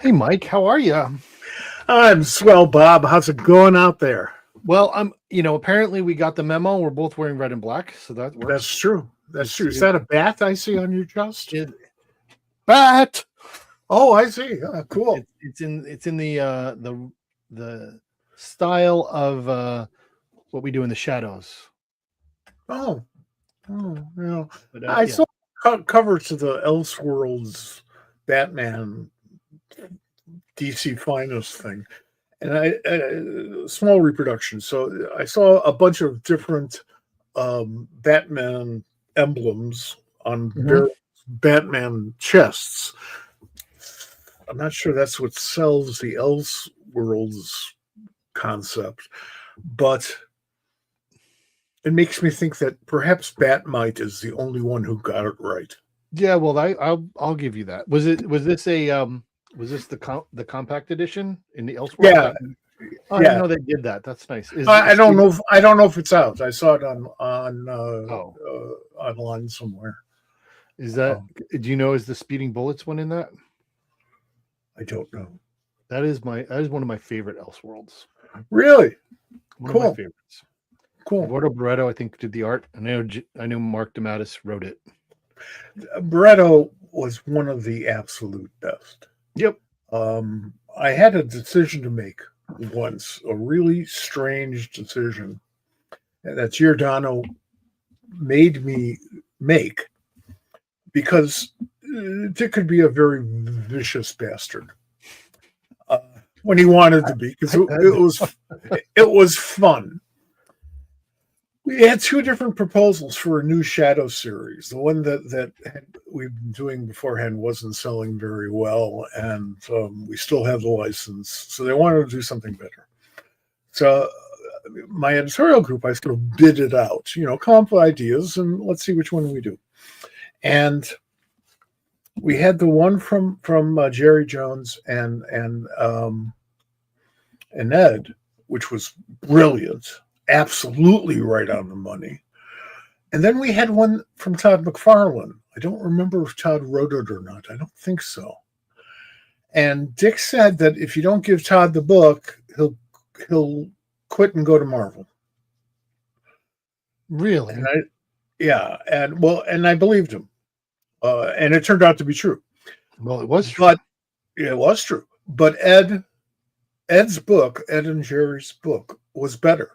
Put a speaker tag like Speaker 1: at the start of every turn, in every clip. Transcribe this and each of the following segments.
Speaker 1: Hey, Mike, how are you?
Speaker 2: I'm swell, Bob. How's it going out there?
Speaker 1: Well, apparently we got the memo. We're both wearing red and black, so that
Speaker 2: That's
Speaker 1: works.
Speaker 2: true. That's
Speaker 1: It's
Speaker 2: true. Is
Speaker 1: it,
Speaker 2: that a bat I see on your chest?
Speaker 1: it bat.
Speaker 2: Oh, I see. Cool.
Speaker 1: It's in the style of what we do in the shadows.
Speaker 2: Oh, yeah.
Speaker 1: But
Speaker 2: I
Speaker 1: yeah,
Speaker 2: saw cover to the Elseworlds Batman DC Finest thing, and small reproduction. So I saw a bunch of different Batman emblems on
Speaker 1: Mhm.
Speaker 2: various Batman chests. I'm not sure that's what sells the Elseworlds concept, but it makes me think that perhaps Batmite is the only one who got it right.
Speaker 1: Yeah. Well, I'll give you that. Was this the compact edition in the Elseworld?
Speaker 2: Yeah,
Speaker 1: That Oh, I didn't
Speaker 2: yeah.
Speaker 1: know they did that. That's nice.
Speaker 2: I
Speaker 1: Is
Speaker 2: don't know. I don't know if it's out. I saw it on
Speaker 1: oh
Speaker 2: online somewhere.
Speaker 1: is that?
Speaker 2: Um,
Speaker 1: Do you know is the speeding bullets one in that?
Speaker 2: I don't know.
Speaker 1: That is one of my favorite Elseworlds.
Speaker 2: Really
Speaker 1: One of my
Speaker 2: cool.
Speaker 1: favorites.
Speaker 2: Cool.
Speaker 1: Eduardo Barreto, I think, did the art. I know Mark Damatis wrote it.
Speaker 2: Bretto was one of the absolute best.
Speaker 1: Yep.
Speaker 2: I had a decision to make once, a really strange decision that Giordano made me make because Dick could be a very vicious bastard uh, when he wanted to be because it was fun. We had two different proposals for a new Shadow series. The one that we've been doing beforehand wasn't selling very well, and we still had the license, so they wanted to do something better. So my editorial group, I sort of bid it out, come up with ideas, and let's see which one we do. And we had the one from Jerry Jones and Ed, which was brilliant, absolutely right on the money. And then we had one from Todd McFarlane. I don't remember if Todd wrote it or not. I don't think so. And Dick said that if you don't give Todd the book, he'll quit and go to Marvel.
Speaker 1: Really?
Speaker 2: And and I believed him, and it turned out to be true.
Speaker 1: Well, it was true.
Speaker 2: But it was true. But Ed's book, Ed and Jerry's book, was better,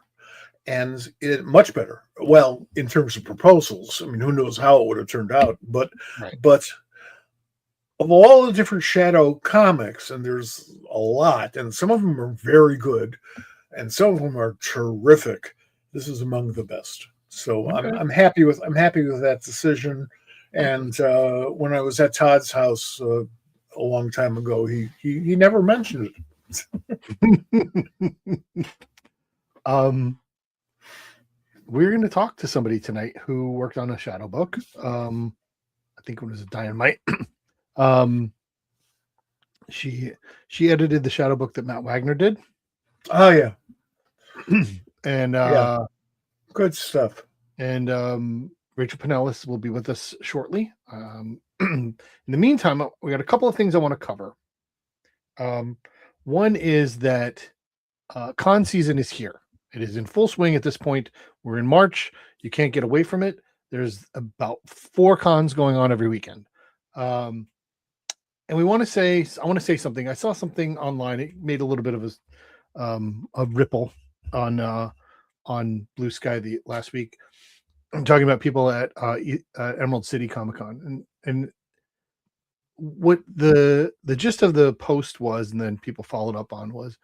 Speaker 2: and it much better. Well, in terms of proposals, I mean, who knows how it would have turned out?
Speaker 1: Right.
Speaker 2: But of all the different Shadow comics, and there's a lot, and some of them are very good, and some of them are terrific. This is among the best. So
Speaker 1: Okay.
Speaker 2: I'm happy with that decision. And when I was at Todd's house a long time ago, he never mentioned it.
Speaker 1: We're going to talk to somebody tonight who worked on a Shadow book. I think it was a Dynamite. She edited the Shadow book that Matt Wagner did.
Speaker 2: Oh yeah,
Speaker 1: And
Speaker 2: yeah, good stuff.
Speaker 1: And Rachel Pinnelas will be with us shortly. In the meantime, we got a couple of things I want to cover. One is that con season is here. It is in full swing at this point. We're in March. You can't get away from it. There's about 4 cons going on every weekend. And I want to say something. I saw something online. It made a little bit of a ripple on Blue Sky last week. I'm talking about people at Emerald City Comic Con, and what the gist of the post was, and then people followed up on, was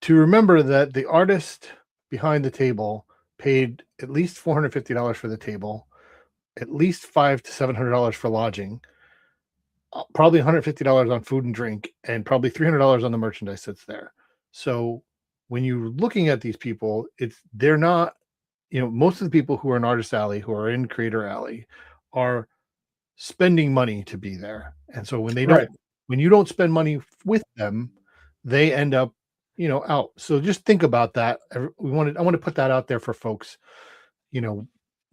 Speaker 1: to remember that the artist behind the table paid at least $450 for the table, at least $500 to $700 for lodging, probably $150 on food and drink, and probably $300 on the merchandise that's there. So when you're looking at these people, they're not, most of the people who are in Artist Alley, who are in Creator Alley, are spending money to be there. And so when you don't spend money with them, they end up, out. So just think about that. I want to put that out there for folks.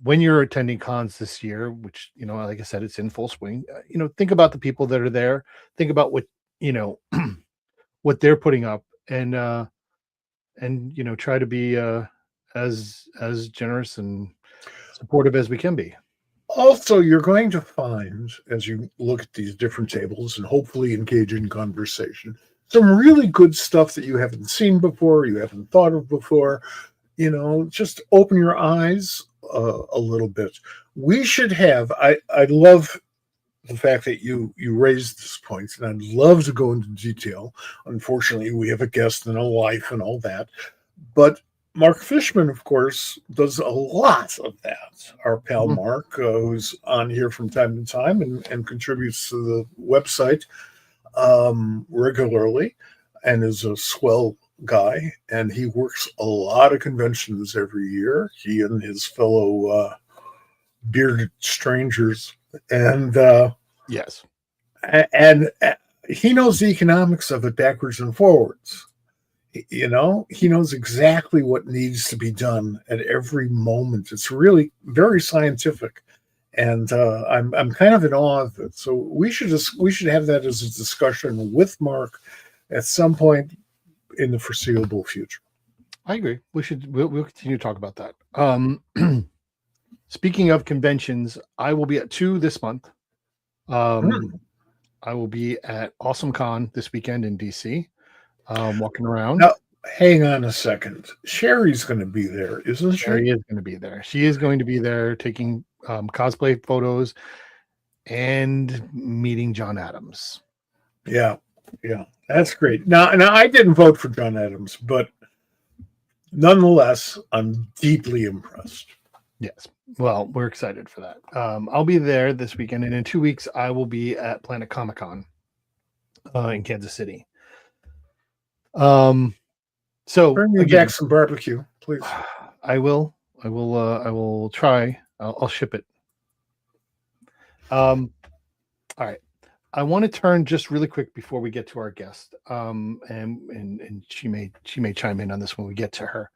Speaker 1: when you're attending cons this year, which, like I said, it's in full swing, think about the people that are there, think about what, what they're putting up, and try to be as generous and supportive as we can be.
Speaker 2: Also, you're going to find, as you look at these different tables and hopefully engage in conversation, some really good stuff that you haven't seen before, you haven't thought of before. Just open your eyes a little bit. We should have. I love the fact that you raised this point, and I'd love to go into detail. Unfortunately, we have a guest and a wife and all that, but Mark Fishman, of course, does a lot of that. Our pal Mark, who's on here from time to time and contributes to the website regularly, and is a swell guy. And he works a lot of conventions every year. He and his fellow bearded strangers, and
Speaker 1: yes,
Speaker 2: and he knows the economics of it backwards and forwards. He knows exactly what needs to be done at every moment. It's really very scientific, and I'm kind of in awe of it. So we should have that as a discussion with Mark at some point in the foreseeable future.
Speaker 1: I agree. We'll continue to talk about that. Speaking of conventions, I will be at 2 this month. I will be at Awesome Con this weekend in DC. Walking around.
Speaker 2: Now, hang on a second. Sherry's going to be there, isn't she?
Speaker 1: Sherry is going to be there. She is going to be there taking cosplay photos and meeting John Adams.
Speaker 2: Yeah, that's great. Now, I didn't vote for John Adams, but nonetheless, I'm deeply impressed.
Speaker 1: Yes. Well, we're excited for that. I'll be there this weekend, and in 2 weeks, I will be at Planet Comic-Con in Kansas City. So
Speaker 2: bring me back some barbecue, please.
Speaker 1: I will try. I'll ship it. All right. I want to turn just really quick before we get to our guest. And she may chime in on this when we get to her.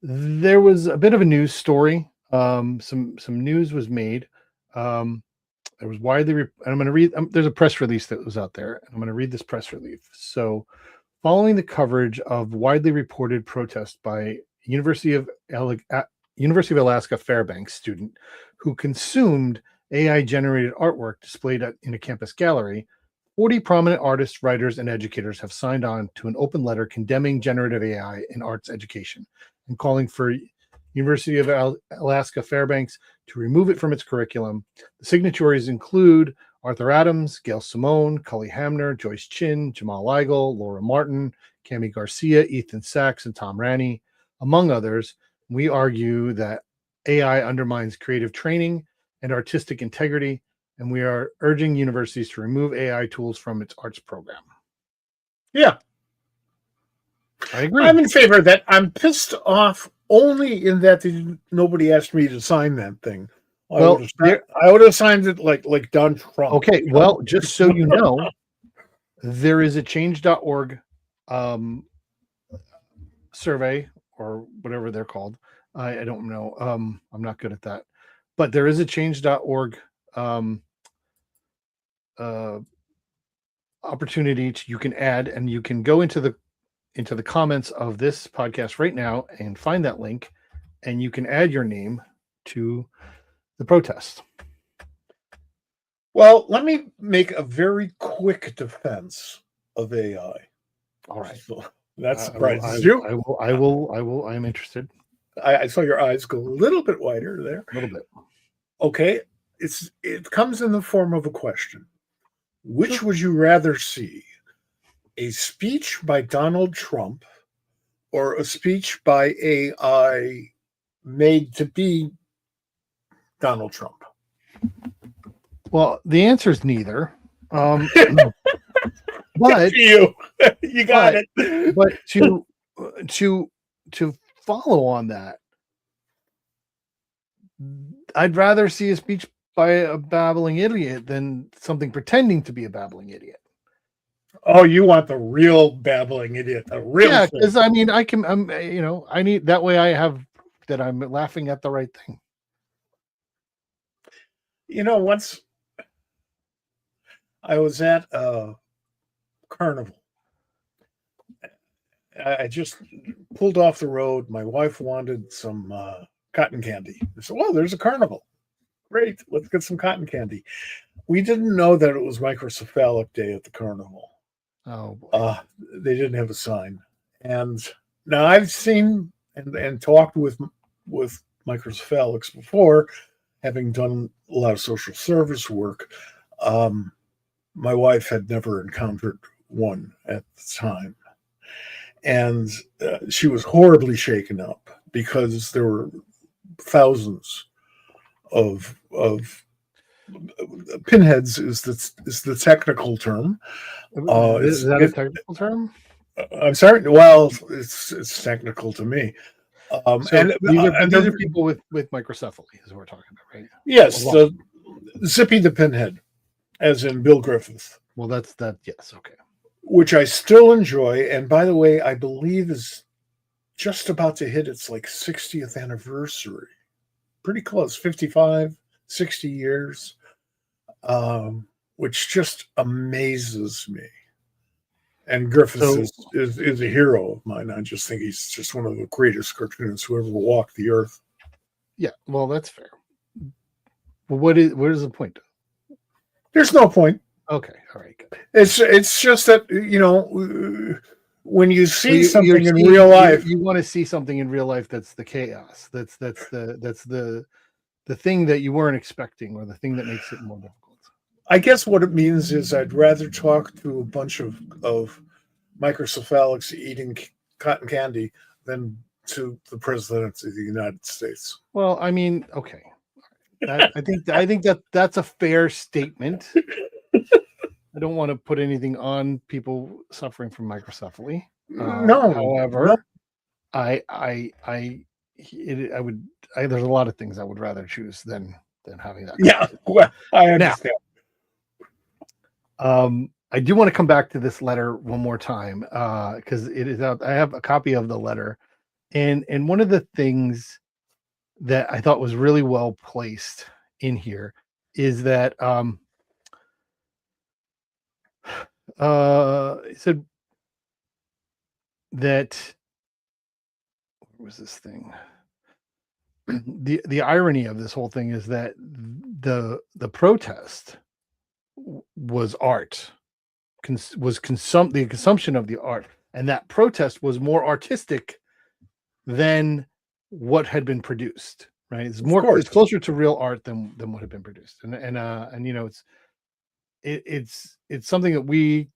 Speaker 1: There was a bit of a news story. Some news was made. There was widely, and I'm going to read, there's a press release that was out there, and I'm going to read this press release. So, following the coverage of widely reported protest by University of Alaska Fairbanks student who consumed AI-generated artwork displayed in a campus gallery, 40 prominent artists, writers, and educators have signed on to an open letter condemning generative AI in arts education and calling for University of Alaska Fairbanks to remove it from its curriculum. The signatories include Arthur Adams, Gail Simone, Cully Hamner, Joyce Chin, Jamal Weigel, Laura Martin, Cami Garcia, Ethan Sachs, and Tom Ranney, among others. We argue that AI undermines creative training and artistic integrity, and we are urging universities to remove AI tools from its arts program.
Speaker 2: Yeah.
Speaker 1: I agree.
Speaker 2: I'm in favor of that. I'm pissed off only in that nobody asked me to sign that thing. I would have signed it like Don Trump.
Speaker 1: Okay, well, just so you know, there is a change.org survey or whatever they're called. I don't know. I'm not good at that. But there is a change.org opportunity you can add, and you can go into the comments of this podcast right now and find that link, and you can add your name to the protest.
Speaker 2: Well, let me make a very quick defense of AI.
Speaker 1: All right.
Speaker 2: So that surprises you.
Speaker 1: I will. I'm interested.
Speaker 2: I saw your eyes go a little bit wider there.
Speaker 1: A little bit.
Speaker 2: Okay. It comes in the form of a question. Which would you rather see? A speech by Donald Trump or a speech by AI made to be Donald Trump?
Speaker 1: Well, the answer is neither. But
Speaker 2: you got it.
Speaker 1: But to follow on that, I'd rather see a speech by a babbling idiot than something pretending to be a babbling idiot.
Speaker 2: Oh, you want the real babbling idiot, the real?
Speaker 1: Yeah, because I mean, I need that way. I have that I'm laughing at the right thing.
Speaker 2: Once I was at a carnival. I just pulled off the road. My wife wanted some cotton candy. I said, "Well, there's a carnival. Great, let's get some cotton candy." We didn't know that it was Microcephalic Day at the carnival.
Speaker 1: Oh boy.
Speaker 2: They didn't have a sign. And now I've seen and talked with microcephalics before, having done a lot of social service work. My wife had never encountered one at the time. And she was horribly shaken up because there were thousands of pinheads is the technical term.
Speaker 1: Is that a technical term?
Speaker 2: I'm sorry. Well, it's technical to me.
Speaker 1: So these are people with microcephaly, is what we're talking about, right?
Speaker 2: Yes, the Zippy the Pinhead, as in Bill Griffith.
Speaker 1: Well, that's that. Yes, okay.
Speaker 2: Which I still enjoy, and by the way, I believe is just about to hit its 60th anniversary. Pretty close, 55, 60 years, which just amazes me. And Griffith is a hero of mine. I just think he's just one of the greatest cartoonists who ever walked the earth.
Speaker 1: Yeah, well, that's fair. Well, what is the point?
Speaker 2: There's no point.
Speaker 1: Okay, all right, good.
Speaker 2: It's just that when you see something in real life,
Speaker 1: you want to see something in real life that's the chaos. That's the thing that you weren't expecting, or the thing that makes it more difficult.
Speaker 2: I guess what it means is I'd rather talk to a bunch of microcephalics eating cotton candy than to the president of the United States.
Speaker 1: Well, I mean, okay, I think that's a fair statement. I don't want to put anything on people suffering from microcephaly.
Speaker 2: No,
Speaker 1: however,
Speaker 2: no.
Speaker 1: There's a lot of things I would rather choose than having that.
Speaker 2: Yeah, well, I understand.
Speaker 1: Now, I do want to come back to this letter one more time because it is out. I have a copy of the letter, and one of the things that I thought was really well placed in here is that it said that, what was this thing? The irony of this whole thing is that the protest was art, the consumption of the art, and that protest was more artistic than what had been produced. Right? It's closer to real art than what had been produced, and it's something that we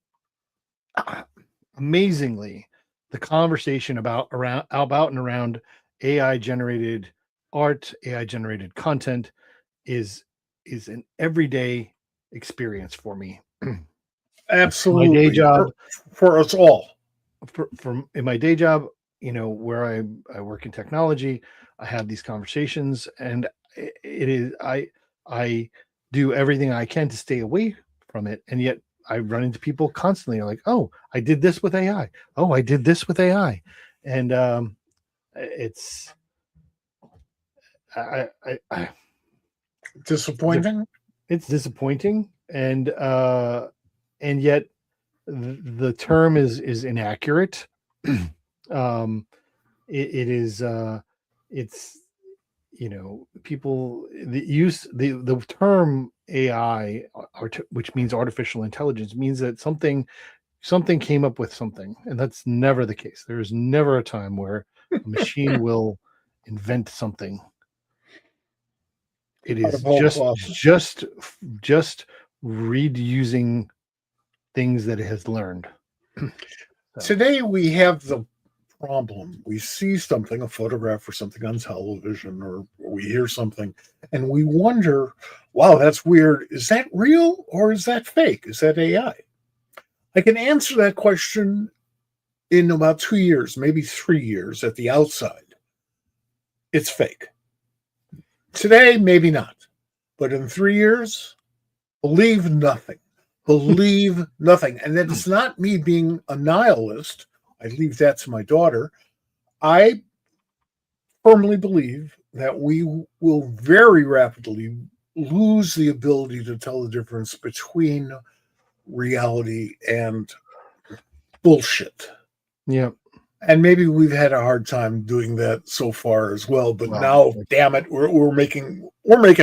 Speaker 1: amazingly, the conversation about and around AI generated art, AI generated content is an everyday experience for me.
Speaker 2: Absolutely.
Speaker 1: My day job
Speaker 2: for us all.
Speaker 1: In my day job, where I work in technology, I have these conversations, and I do everything I can to stay away from it, and yet I run into people constantly like, "Oh, I did this with AI. Oh, I did this with AI," and it's
Speaker 2: disappointing.
Speaker 1: It's disappointing, and yet the term is inaccurate. It's people use the term AI, which means artificial intelligence, means that something came up with something, and that's never the case. There is never a time where a machine will invent something. It is just reusing things that it has learned.
Speaker 2: Today we have the problem. We see something, a photograph or something on television, or we hear something, and we wonder, wow, that's weird. Is that real or is that fake? Is that AI? I can answer that question in about 2 years, maybe 3 years at the outside. It's fake. Today, maybe not. But in 3 years, believe nothing. Believe nothing. And that it's not me being a nihilist. I leave that to my daughter. I firmly believe that we will very rapidly lose the ability to tell the difference between reality and bullshit.
Speaker 1: Yeah.
Speaker 2: And maybe we've had a hard time doing that so far as well. But now, damn it, we're making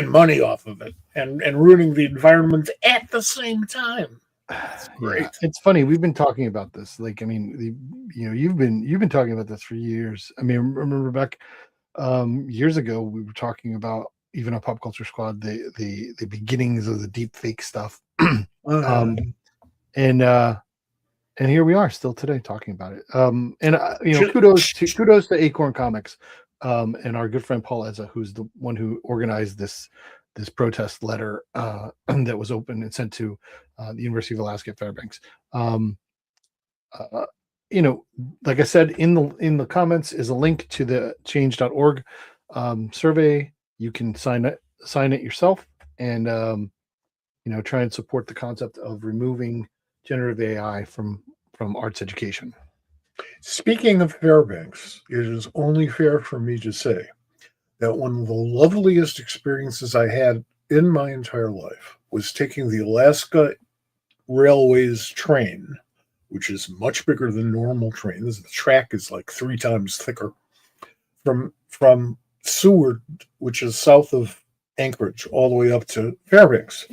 Speaker 2: money off of it and ruining the environment at the same time. That's great.
Speaker 1: Yeah, it's funny. We've been talking about this. Like, I mean, you've been talking about this for years. I mean, remember back years ago, we were talking about, even on Pop Culture Squad, the beginnings of the deep fake stuff. And here we are still today talking about it. Kudos to Acorn Comics, and our good friend Paul Eza, who's the one who organized this protest letter that was open and sent to the University of Alaska at Fairbanks. Like I said, in the comments is a link to the change.org survey. You can sign it yourself, and try and support the concept of removing generative AI from arts education.
Speaker 2: Speaking of Fairbanks, it is only fair for me to say that one of the loveliest experiences I had in my entire life was taking the Alaska Railways train, which is much bigger than normal trains. The track is like 3 times thicker, from Seward, which is south of Anchorage, all the way up to Fairbanks.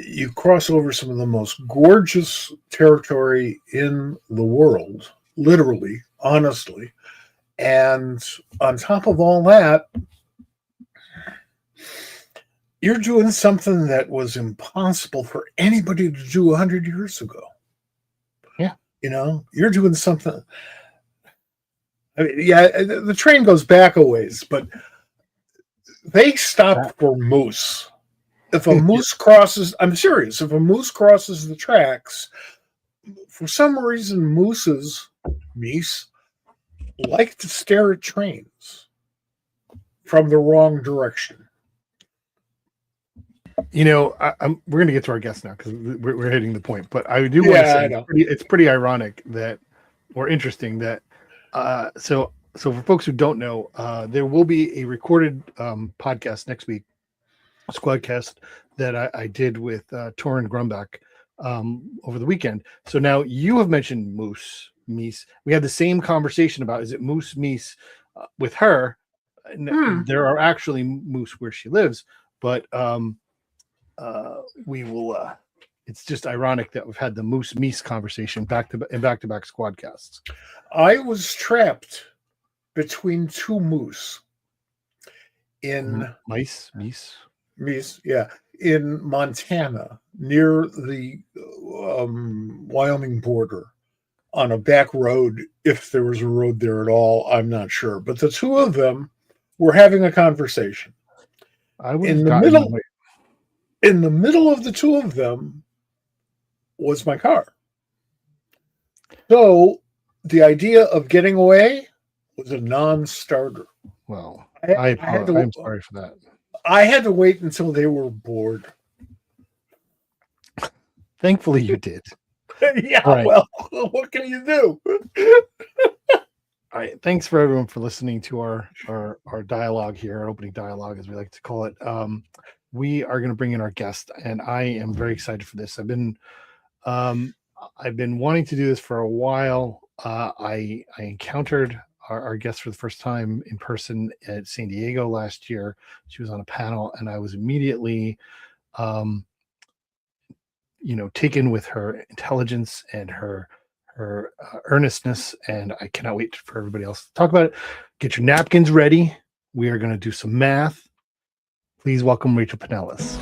Speaker 2: You cross over some of the most gorgeous territory in the world, literally, honestly. And on top of all that, you're doing something that was impossible for anybody to do 100 years ago.
Speaker 1: Yeah.
Speaker 2: You're doing something. I mean, yeah, the train goes back a ways, but they stop for moose. If a moose crosses, I'm serious, if a moose crosses the tracks, for some reason, moose, like to stare at trains from the wrong direction.
Speaker 1: We're going to get to our guests now because we're hitting the point. But I do want to say it's pretty ironic that, or interesting that, so for folks who don't know, there will be a recorded podcast next week, SquadCast, that I did with Torin Grumbach over the weekend. So now you have mentioned moose. We had the same conversation about, is it moose with her? There are actually moose where she lives, but we will. It's just ironic that we've had the moose conversation back to back SquadCasts.
Speaker 2: I was trapped between 2 moose in
Speaker 1: meese,
Speaker 2: yeah, in Montana near the Wyoming border, on a back road, if there was a road there at all. I'm not sure, but the 2 of them were having a conversation. In the middle of the 2 of them was my car. So the idea of getting away was a non-starter.
Speaker 1: Well, I'm sorry for that.
Speaker 2: I had to wait until they were bored.
Speaker 1: Thankfully, you did.
Speaker 2: Yeah, right. Well, what can you do?
Speaker 1: All right. Thanks for everyone for listening to our dialogue here, our opening dialogue, as we like to call it. We are going to bring in our guest, and I am very excited for this. I've been wanting to do this for a while. I encountered our guest for the first time in person at San Diego last year. She was on a panel, and I was immediately, taken with her intelligence and her earnestness, and I cannot wait for everybody else to talk about it. Get your napkins ready. We are going to do some math. Please welcome Rachel Pinnelas.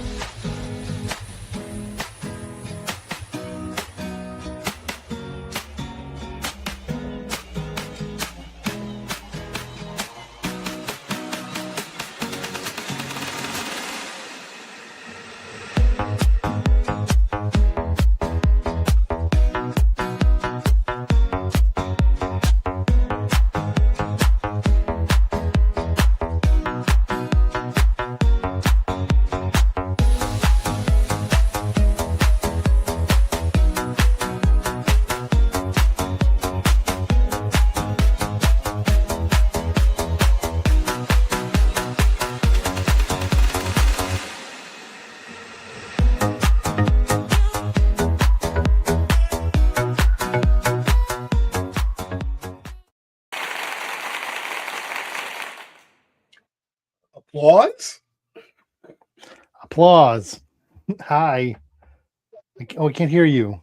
Speaker 2: Applause?
Speaker 1: Applause. Hi. I can't hear you.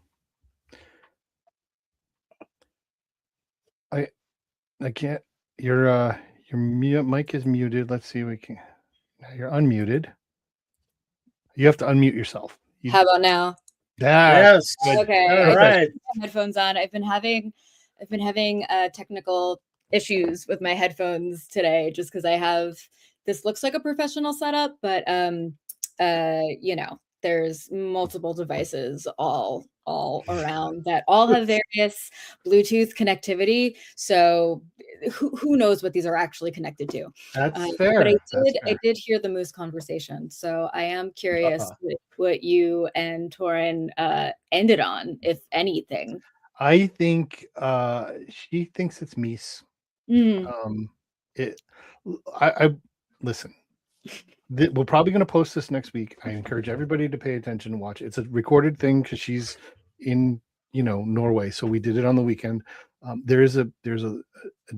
Speaker 1: I can't. Your mic is muted. Let's see. You're unmuted. You have to unmute yourself.
Speaker 3: How about now?
Speaker 2: Yes.
Speaker 3: Okay.
Speaker 2: All right.
Speaker 3: My headphones on. I've been having technical issues with my headphones today, just because I have this looks like a professional setup, but there's multiple devices all around that all have various Bluetooth connectivity. So who knows what these are actually connected to?
Speaker 1: That's fair.
Speaker 3: But
Speaker 1: That's
Speaker 3: I did hear the moose conversation, so I am curious
Speaker 2: Uh-huh.
Speaker 3: what you and Torin ended on, if anything.
Speaker 1: I think she thinks it's Mies.
Speaker 3: Mm.
Speaker 1: I listen. We're probably going to post this next week. I encourage everybody to pay attention and watch it. It's a recorded thing because she's in Norway, so we did it on the weekend. There's a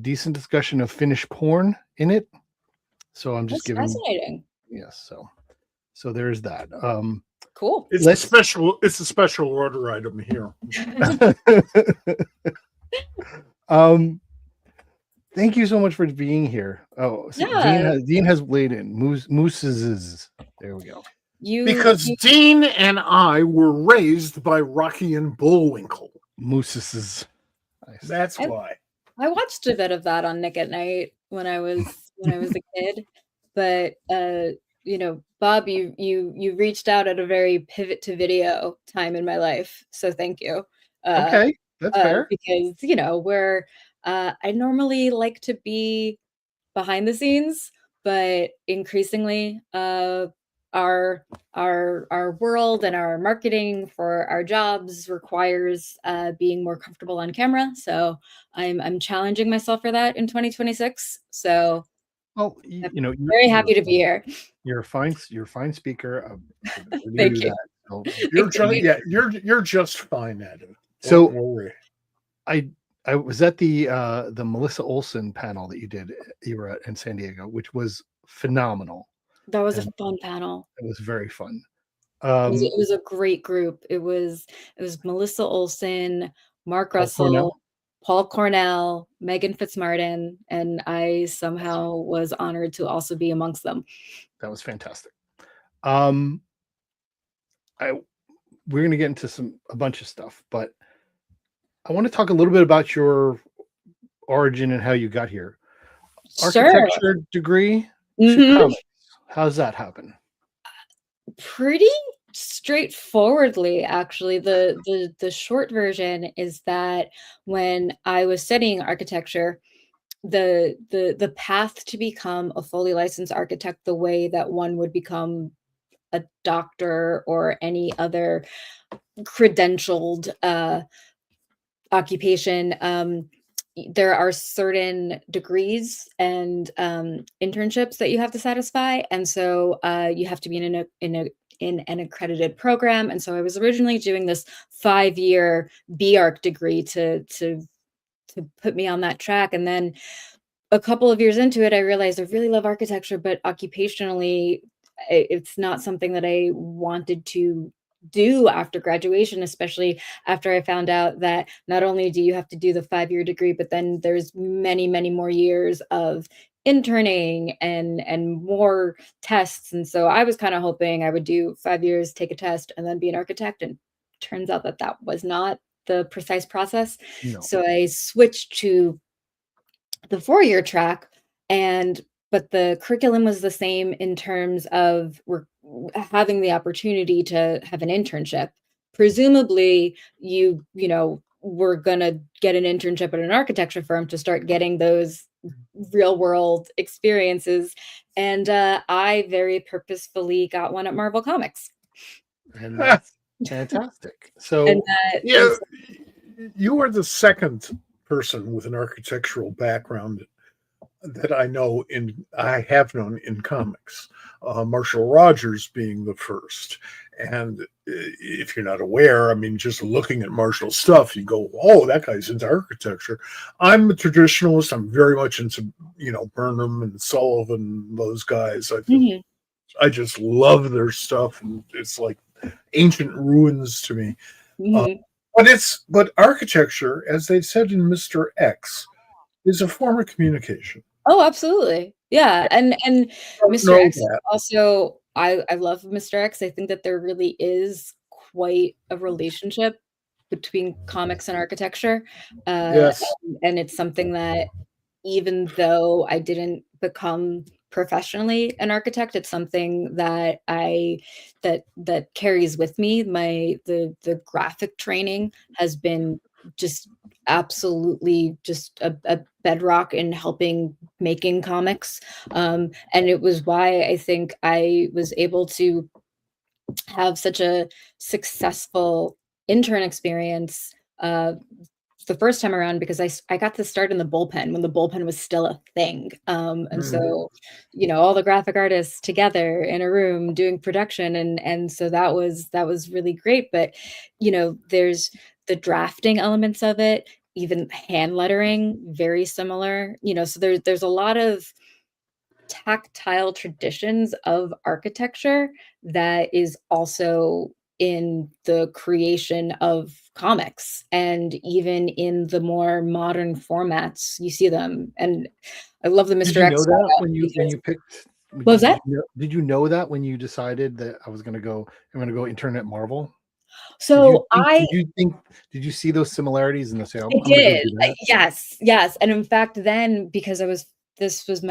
Speaker 1: decent discussion of Finnish porn in it, so I'm just
Speaker 3: That's fascinating.
Speaker 1: Yes, so there's that.
Speaker 3: Cool.
Speaker 2: It's a special order item here.
Speaker 1: Thank you so much for being here. Oh, so
Speaker 3: Yeah.
Speaker 1: Dean has laid in mooses. There we go.
Speaker 2: Because Dean and I were raised by Rocky and Bullwinkle.
Speaker 1: Mooses.
Speaker 2: That's why.
Speaker 3: I watched a bit of that on Nick at Night when I was a kid, but Bob, you reached out at a very pivot to video time in my life, so thank you.
Speaker 1: Okay, that's fair.
Speaker 3: Because I normally like to be behind the scenes, but increasingly our world and our marketing for our jobs requires being more comfortable on camera. So I'm challenging myself for that in 2026. So
Speaker 1: you're
Speaker 3: very happy to be here.
Speaker 1: You're a fine speaker.
Speaker 3: Thank you.
Speaker 2: You're just fine at it.
Speaker 1: So
Speaker 2: don't worry.
Speaker 1: I was at the Melissa Olson panel that you were at in San Diego, which was phenomenal.
Speaker 3: That was a fun panel.
Speaker 1: It was very fun.
Speaker 3: It was a great group. It was Melissa Olson, Mark Russell, Paul Cornell, Megan Fitzmartin, and I somehow was honored to also be amongst them.
Speaker 1: That was fantastic. We're going to get into a bunch of stuff, but I want to talk a little bit about your origin and how you got here. Architecture degree.
Speaker 3: Mm-hmm.
Speaker 1: How's that happen?
Speaker 3: Pretty straightforwardly, actually. The short version is that when I was studying architecture, the path to become a fully licensed architect, the way that one would become a doctor or any other credentialed occupation, there are certain degrees and internships that you have to satisfy, and so you have to be in an accredited program. And so I was originally doing this 5-year BArch degree to put me on that track, and then a couple of years into it, I realized I really love architecture, but occupationally, it's not something that I wanted to do after graduation, especially after I found out that not only do you have to do the 5-year degree, but then there's many, many more years of interning and more tests. And so I was kind of hoping I would do 5 years, take a test, and then be an architect. And turns out that was not the precise process.
Speaker 1: No.
Speaker 3: So I switched to the 4-year track, but the curriculum was the same in terms of we're having the opportunity to have an internship. Presumably, we're gonna get an internship at an architecture firm to start getting those real world experiences. And I very purposefully got one at Marvel Comics.
Speaker 1: And that's fantastic. So
Speaker 2: you are the second person with an architectural background that I have known in comics. Marshall Rogers being the first. And if you're not aware, I mean, just looking at Marshall's stuff, you go, "Oh, that guy's into architecture." I'm a traditionalist. I'm very much into, Burnham and Sullivan, those guys. I just love their stuff, and it's like ancient ruins to me.
Speaker 3: Mhm.
Speaker 2: But architecture, as they said in Mr. X, is a form of communication.
Speaker 3: Oh, absolutely. Yeah, and
Speaker 2: Don't
Speaker 3: Mr.
Speaker 2: know
Speaker 3: X is
Speaker 2: that.
Speaker 3: also I love Mr. X. I think that there really is quite a relationship between comics and architecture,
Speaker 2: Yes.
Speaker 3: and it's something that even though I didn't become professionally an architect, it's something that that carries with me. The graphic training has been just absolutely just a bedrock in helping making comics. And it was why I think I was able to have such a successful intern experience the first time around because I got to start in the bullpen when the bullpen was still a thing. And
Speaker 2: Mhm.
Speaker 3: so, all the graphic artists together in a room doing production and so that was really great. But, there's the drafting elements of it, even hand lettering, very similar, so there's a lot of tactile traditions of architecture that is also in the creation of comics and even in the more modern formats you see them. And I love the
Speaker 1: Did
Speaker 3: Mr.
Speaker 1: you
Speaker 3: X
Speaker 1: know
Speaker 3: shout
Speaker 1: that
Speaker 3: out
Speaker 1: when
Speaker 3: because
Speaker 1: you picked?
Speaker 3: what was that?
Speaker 1: Did you know that when you decided that I was going to go? I'm going to go intern at Marvel. Did you
Speaker 3: So
Speaker 1: think?
Speaker 3: I
Speaker 1: Did you think? Did you see those similarities and say,
Speaker 3: I
Speaker 1: I'm going to go
Speaker 3: did.
Speaker 1: do that"?
Speaker 3: Yes, yes. And in fact, then because this was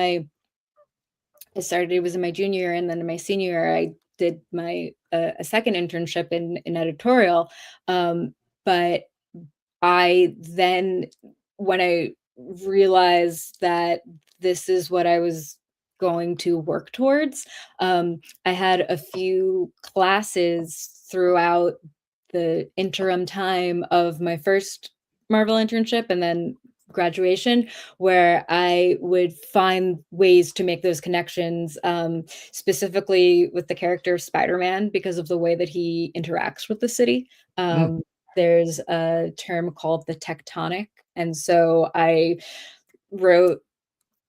Speaker 3: it was in my junior year, and then in my senior year, I did my a second internship in editorial. But I then, when I realized that this is what I was going to work towards, I had a few classes throughout the interim time of my first Marvel internship and then graduation where I would find ways to make those connections, specifically with the character of Spider-Man because of the way that he interacts with the city.
Speaker 1: Mm.
Speaker 3: There's a term called the tectonic, and so I wrote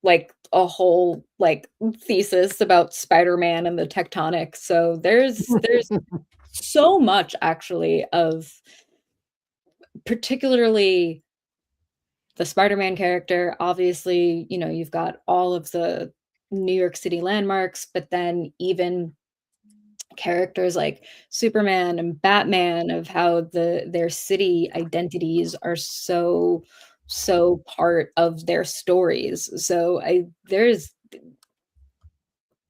Speaker 3: like a whole like thesis about Spider-Man and the tectonic. So there's so much actually of particularly the Spider-Man character. Obviously, you've got all of the New York City landmarks, but then even characters like Superman and Batman of how their city identities are so part of their stories. So I there's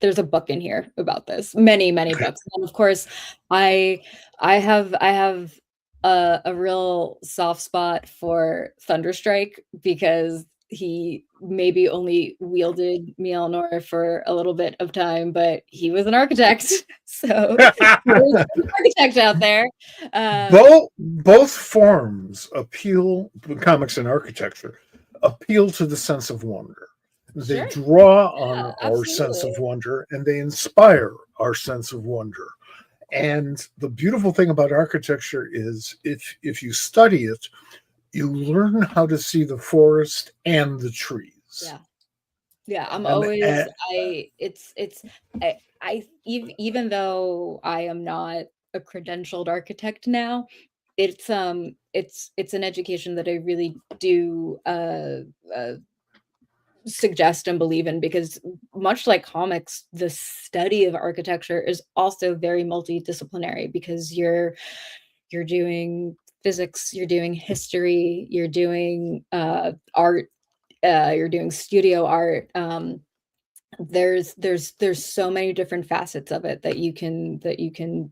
Speaker 3: a book in here about this, many books. And of course, I I have a real soft spot for Thunderstrike because he maybe only wielded Mjolnir for a little bit of time, but he was an architect. So there's an architect out there.
Speaker 2: Both forms appeal, comics and architecture appeal to the sense of wonder. They
Speaker 3: Sure.
Speaker 2: draw
Speaker 3: Yeah,
Speaker 2: on our sense of
Speaker 3: absolutely.
Speaker 2: wonder and they inspire our sense of wonder. And the beautiful thing about architecture is if you study it, you learn how to see the forest and the trees.
Speaker 3: Yeah. Yeah, I'm
Speaker 2: And
Speaker 3: always even though I am not a credentialed architect now, it's an education that I really do uh suggest and believe in because much like comics, the study of architecture is also very multidisciplinary because you're doing physics, you're doing history, you're doing art, you're doing studio art. There's so many different facets of it that you can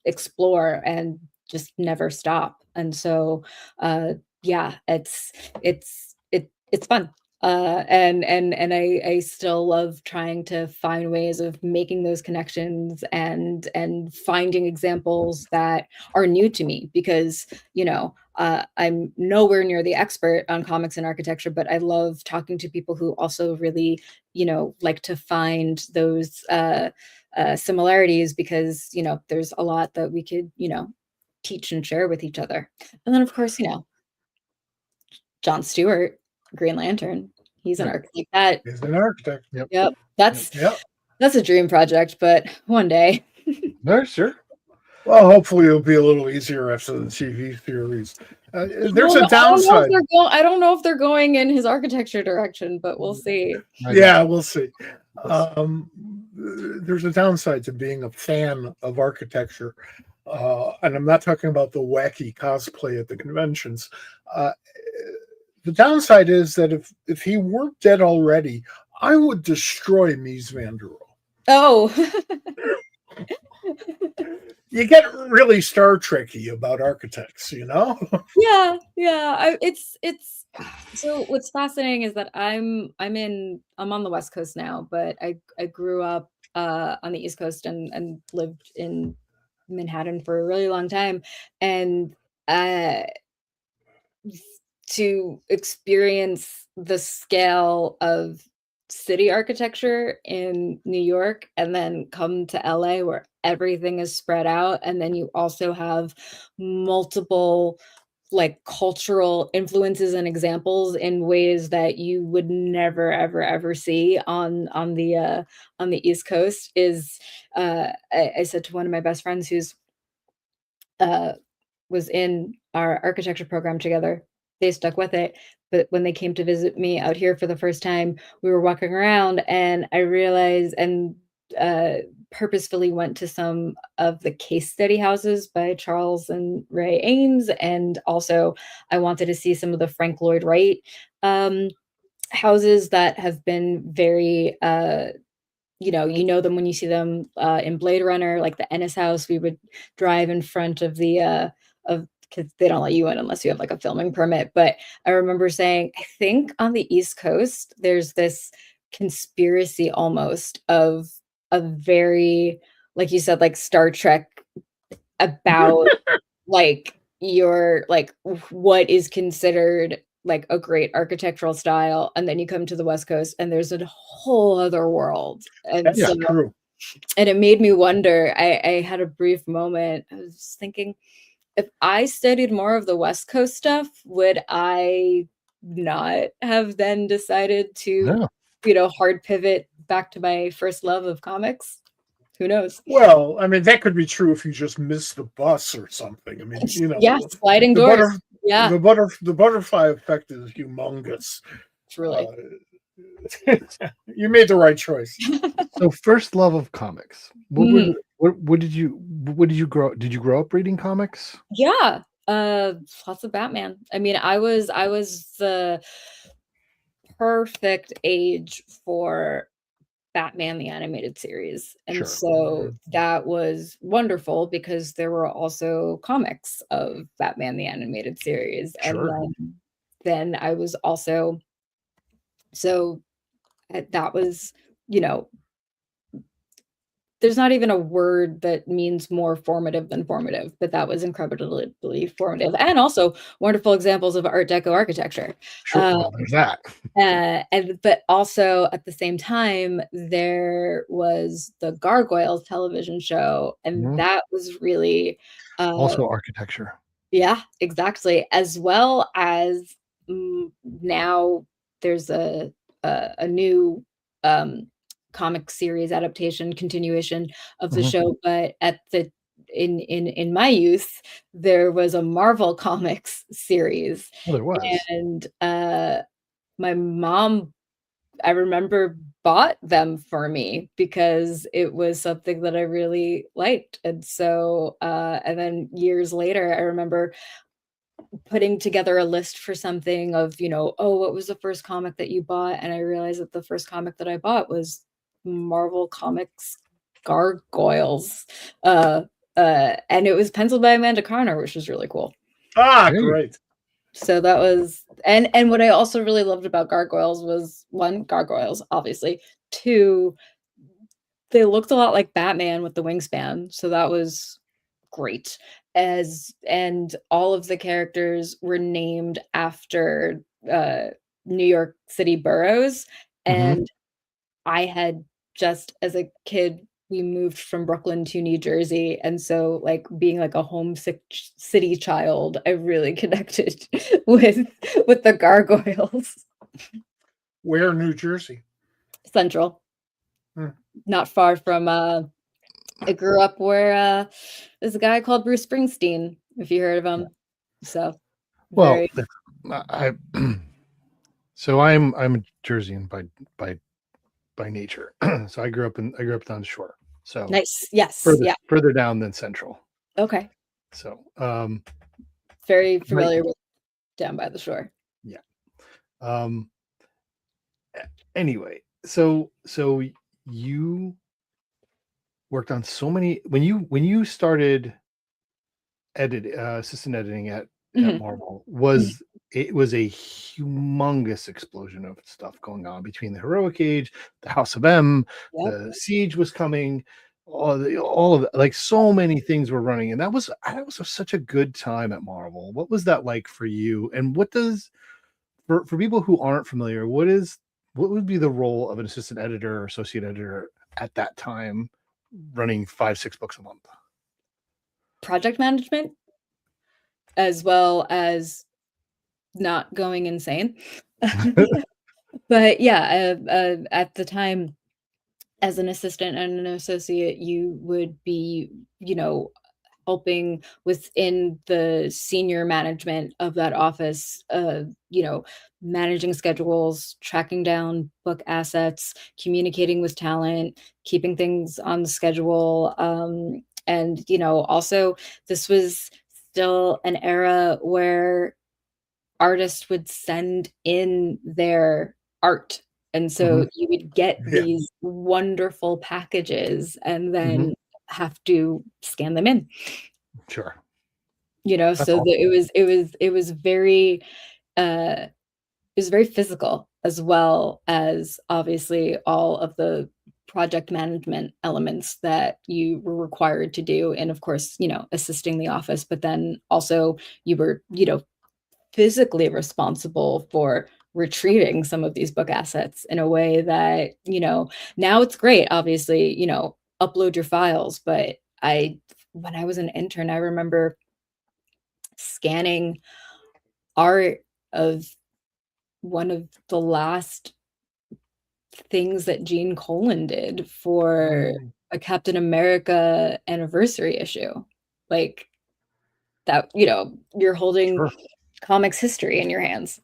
Speaker 3: explore and just never stop. And so yeah, it's fun. And I still love trying to find ways of making those connections and finding examples that are new to me, because I'm nowhere near the expert on comics and architecture, but I love talking to people who also really like to find those similarities, because there's a lot that we could teach and share with each other. And then of course John Stewart, Green Lantern. He's an architect. That
Speaker 2: He's an architect.
Speaker 3: Yep. That's
Speaker 2: Yep.
Speaker 3: a dream project, but one day.
Speaker 1: No, sure.
Speaker 2: Well, hopefully it'll be a little easier after the TV series. There's a downside.
Speaker 3: I don't know if they're going in his architecture direction, but we'll see.
Speaker 2: Yeah, we'll see. There's a downside to being a fan of architecture. And I'm not talking about the wacky cosplay at the conventions. The downside is that if he weren't dead already, I would destroy Mies van der Rohe.
Speaker 3: Oh.
Speaker 2: You get really Star Trek-y about architects,
Speaker 3: Yeah. It's so what's fascinating is that I'm on the West Coast now, but I grew up on the East Coast and lived in Manhattan for a really long time, and to experience the scale of city architecture in New York and then come to LA where everything is spread out, and then you also have multiple like cultural influences and examples in ways that you would never ever see on the East Coast is I said to one of my best friends who's was in our architecture program together. They stuck with it. But when they came to visit me out here for the first time, we were walking around and I realized and purposefully went to some of the case study houses by Charles and Ray Ames. And also I wanted to see some of the Frank Lloyd Wright houses that have been very, you know them when you see them in Blade Runner, like the Ennis house. We would drive in front of the because they don't let you in unless you have like a filming permit. But I remember saying, I think on the East Coast, there's this conspiracy almost of a very, like you said, like Star Trek about like your like what is considered like a great architectural style, and then you come to the West Coast and there's a whole other world. And
Speaker 2: That's true.
Speaker 3: And it made me wonder. I had a brief moment. I was thinking, if I studied more of the West Coast stuff, would I not have then decided to, hard pivot back to my first love of comics? Who knows?
Speaker 2: Well, I mean, that could be true if you just missed the bus or something. I mean,
Speaker 3: sliding doors.
Speaker 2: The butterfly effect is humongous.
Speaker 3: Truly.
Speaker 2: You made the right choice.
Speaker 1: So, first love of comics. What did you grow? Did you grow up reading comics?
Speaker 3: Yeah, lots of Batman. I mean, I was the perfect age for Batman the animated series, and so that was wonderful because there were also comics of Batman the animated series, and then I was also that was there's not even a word that means more formative than formative, but that was incredibly formative, and also wonderful examples of Art Deco architecture.
Speaker 1: There's that.
Speaker 3: But also at the same time, there was the Gargoyles television show, and that was really
Speaker 1: also architecture.
Speaker 3: Yeah, exactly. As well as now there's a new comic series adaptation continuation of the show, but in my youth there was a Marvel Comics series.
Speaker 1: There was.
Speaker 3: And my mom, I remember, bought them for me because it was something that I really liked. And so and then years later I remember putting together a list for something of, what was the first comic that you bought? And I realized that the first comic that I bought was Marvel Comics Gargoyles. And it was penciled by Amanda Conner, which was really cool.
Speaker 2: Great.
Speaker 3: So that was, and what I also really loved about gargoyles was, one, gargoyles, obviously. Two, they looked a lot like Batman with the wingspan, so that was great. And all of the characters were named after uh, New York City boroughs.
Speaker 1: Mhm.
Speaker 3: And I had, just as a kid, we moved from Brooklyn to New Jersey, and so, like, being like a homesick city child, I really connected with the gargoyles.
Speaker 2: Where in New Jersey?
Speaker 3: Central,
Speaker 2: Hmm.
Speaker 3: not far from. I grew up where there's a guy called Bruce Springsteen, if you heard of him. So
Speaker 1: Well,
Speaker 3: very.
Speaker 1: I so I'm a Jerseyan by by nature. So I grew up down the shore. So
Speaker 3: Nice. Yes. Yeah.
Speaker 1: further down than central.
Speaker 3: Okay.
Speaker 1: So
Speaker 3: Very
Speaker 1: my,
Speaker 3: familiar with down by the shore.
Speaker 1: yeah. Anyway, so you worked on so many when you started assistant editing at
Speaker 3: Mhm.
Speaker 1: Marvel. It was a humongous explosion of stuff going on between the Heroic Age, the House of M,
Speaker 3: Yep.
Speaker 1: the Siege was coming, all of it, like so many things were running, and that was such a good time at Marvel. What was that like for you? And what does, for people who aren't familiar, what would be the role of an assistant editor or associate editor at that time, running 5-6 books a month?
Speaker 3: Project management, as well as not going insane. But yeah, at the time, as an assistant and an associate, you would be, helping within the senior management of that office, managing schedules, tracking down book assets, communicating with talent, keeping things on the schedule. And, also, this was still an era where artists would send in their art. And so
Speaker 1: Mhm.
Speaker 3: you would get
Speaker 2: Yeah.
Speaker 3: these wonderful packages and
Speaker 1: Mhm.
Speaker 3: then have to scan them in.
Speaker 1: Sure. That's
Speaker 3: So
Speaker 1: awesome.
Speaker 3: it was very uh it was very physical, as well as obviously all of the project management elements that you were required to do, and of course, assisting the office, but then also you were, physically responsible for retrieving some of these book assets in a way that, now it's great, obviously, upload your files, but when I was an intern, I remember scanning art of one of the last things that Gene Colan did for
Speaker 2: Mm.
Speaker 3: a Captain America anniversary issue. Like, that, you're holding
Speaker 1: Sure.
Speaker 3: comics history in your hands.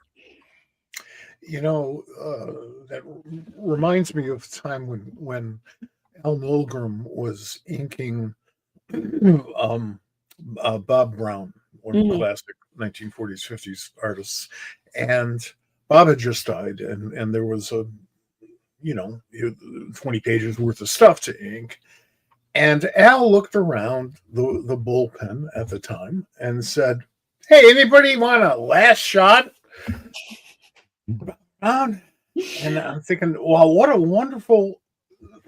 Speaker 2: That reminds me of the time when Al Milgrom was inking um, Bob Brown, one of the
Speaker 3: Mhm.
Speaker 2: classic 1940s, 50s artists. And Bob had just died, and there was 20 pages worth of stuff to ink. And Al looked around the bullpen at the time and said, "Hey, anybody want a last shot?" Brown? And I'm thinking, wow, what a wonderful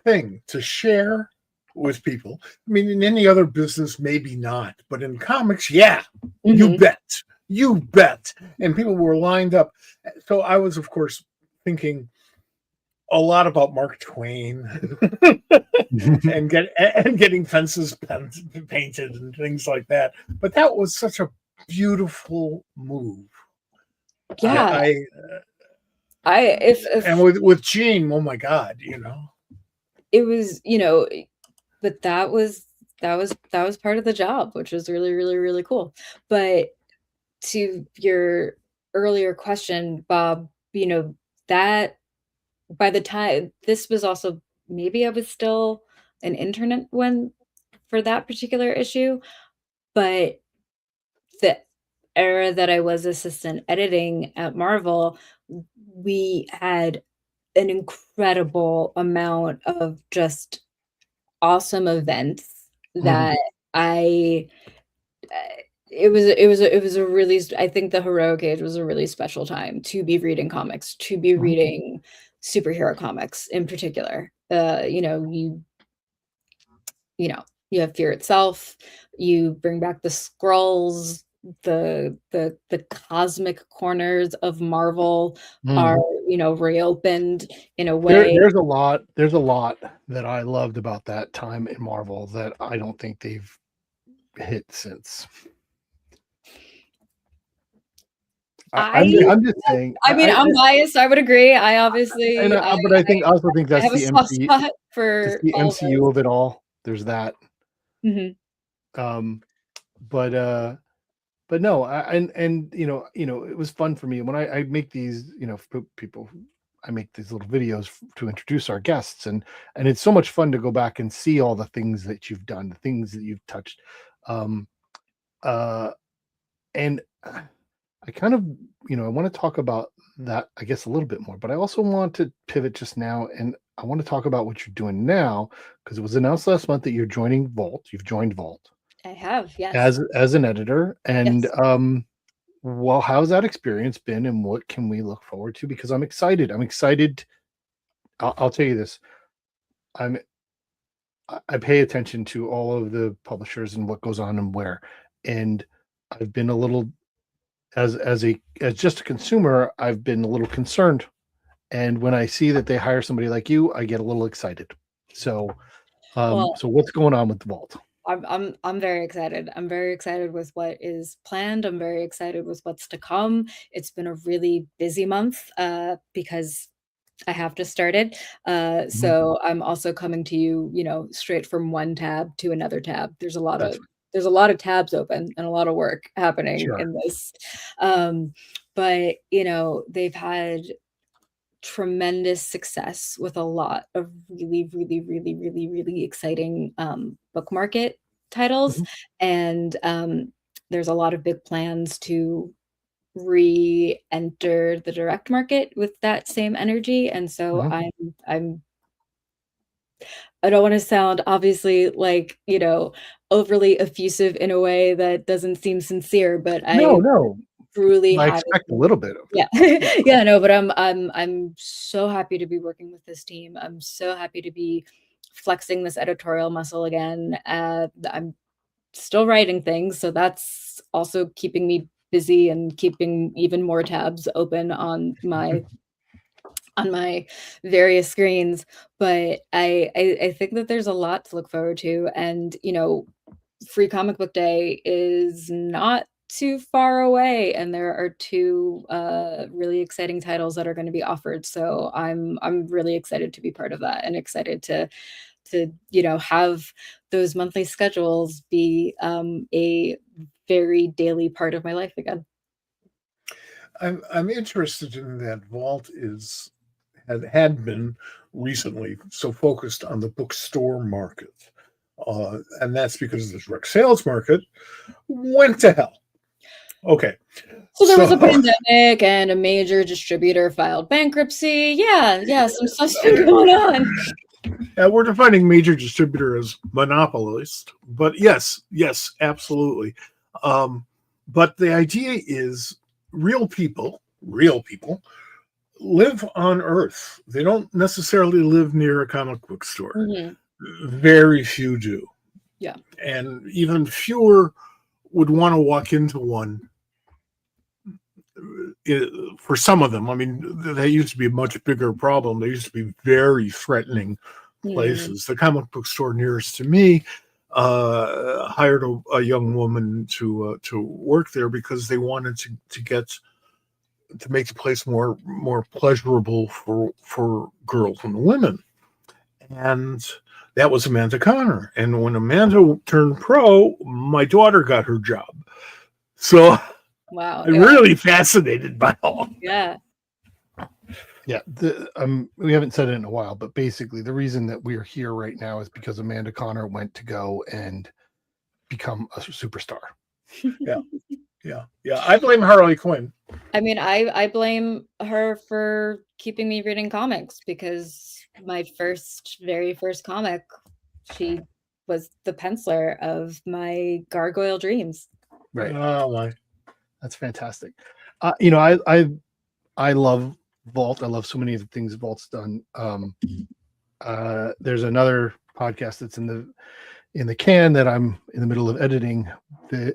Speaker 2: thing to share with people. I mean, in any other business, maybe not, but in comics, yeah, you
Speaker 3: Mhm.
Speaker 2: bet. You bet. And people were lined up. So I was, of course, thinking a lot about Mark Twain and getting fences painted and things like that. But that was such a beautiful move.
Speaker 3: Yeah,
Speaker 2: I
Speaker 3: I
Speaker 2: and
Speaker 3: if
Speaker 2: with Gene, oh my God,
Speaker 3: it was, but that was part of the job, which was really, really, really cool. But to your earlier question, Bob, that by the time this was also, maybe I was still an intern when, for that particular issue, but the era that I was assistant editing at Marvel, we had an incredible amount of just awesome events
Speaker 1: Mhm.
Speaker 3: that I it was a really, I think the heroic age was a really special time to be reading comics, to be
Speaker 1: Mhm.
Speaker 3: reading superhero comics in particular. You know, you have Fear itself, you bring back the scrolls, the cosmic corners of Marvel are,
Speaker 1: Mhm.
Speaker 3: reopened in a way.
Speaker 1: There's a lot that I loved about that time in Marvel that I don't think they've hit since.
Speaker 3: I
Speaker 1: I'm just saying.
Speaker 3: I mean, I'm biased, I would agree. I obviously
Speaker 1: But I also think
Speaker 3: I
Speaker 1: that's
Speaker 3: have a
Speaker 1: the
Speaker 3: soft
Speaker 1: MC,
Speaker 3: spot
Speaker 1: just
Speaker 3: for
Speaker 1: the
Speaker 3: all
Speaker 1: MCU of it all. There's that.
Speaker 3: those.
Speaker 1: Um, but no, and it was fun for me when I make these, people. I make these little videos to introduce our guests, and it's so much fun to go back and see all the things that you've done, the things that you've touched. Um, uh, and I kind of, I want to talk about that, I guess, a little bit more, but I also want to pivot just now, and I want to talk about what you're doing now, because it was announced last month that you're joining Vault. You've joined Vault
Speaker 3: I have, yes.
Speaker 1: as an editor, and
Speaker 3: Yes.
Speaker 1: well, how's that experience been, and what can we look forward to? Because I'm excited. I'm excited. I'll tell you this. I'm I pay attention to all of the publishers and what goes on and where, and I've been a little, as just a consumer, I've been a little concerned. And when I see that they hire somebody like you, I get a little excited. So,
Speaker 3: Well,
Speaker 1: so what's going on with the Vault?
Speaker 3: I'm very excited. I'm very excited with what is planned. I'm very excited with what's to come. It's been a really busy month because I have just started.
Speaker 1: Mhm.
Speaker 3: So I'm also coming to you, straight from one tab to another tab.
Speaker 1: That's
Speaker 3: There's a lot of tabs open and a lot of work happening
Speaker 1: sure.
Speaker 3: in this. But they've had tremendous success with a lot of really, really, really, really, really exciting book market titles.
Speaker 1: Mhm,
Speaker 3: And there's a lot of big plans to re-enter the direct market with that same energy. And so
Speaker 1: mhm.
Speaker 3: I'm I don't want to sound obviously like, overly effusive in a way that doesn't seem sincere, but
Speaker 1: No,
Speaker 3: I
Speaker 1: no.
Speaker 3: truly
Speaker 1: I
Speaker 3: have.
Speaker 1: expect a little bit of it.
Speaker 3: Yeah. Yeah, no, but I'm so happy to be working with this team. I'm so happy to be flexing this editorial muscle again. I'm still writing things, so that's also keeping me busy and keeping even more tabs open on my various screens. But I think that there's a lot to look forward to, and Free Comic Book Day is not too far away, and there are two really exciting titles that are going to be offered. So I'm really excited to be part of that, and excited to have those monthly schedules be a very daily part of my life again.
Speaker 2: I'm interested in that. Vault had been recently so focused on the bookstore market, and that's because the direct sales market went to hell. Okay,
Speaker 3: So there was a
Speaker 2: so
Speaker 3: pandemic and a major distributor filed bankruptcy. Yeah, some stuff's been going on.
Speaker 2: we're defining major distributor as monopolist, but yes, absolutely. Um, but the idea is real people live on Earth. They don't necessarily live near a comic book store.
Speaker 3: Mhm.
Speaker 2: Very few do.
Speaker 3: Yeah.
Speaker 2: And even fewer would want to walk into one. For some of them, I mean, that used to be a much bigger problem. They used to be very threatening
Speaker 3: Mhm.
Speaker 2: places. The comic book store nearest to me hired a young woman to work there because they wanted to make the place more pleasurable for girls and women. And that was Amanda Connor. And when Amanda turned pro, my daughter got her job. So
Speaker 3: Wow.
Speaker 2: I'm
Speaker 3: Yeah.
Speaker 2: really fascinated by all.
Speaker 3: Yeah.
Speaker 1: Yeah, we haven't said it in a while, but basically the reason that we're here right now is because Amanda Connor went to go and become a superstar.
Speaker 2: Yeah. I blame Harley Quinn.
Speaker 3: I mean, I blame her for keeping me reading comics, because my very first comic, she was the penciler of my gargoyle dreams.
Speaker 1: Right.
Speaker 2: Oh my.
Speaker 1: That's fantastic. I love Vault. I love so many of the things Vault's done. There's another podcast that's in the can that I'm in the middle of editing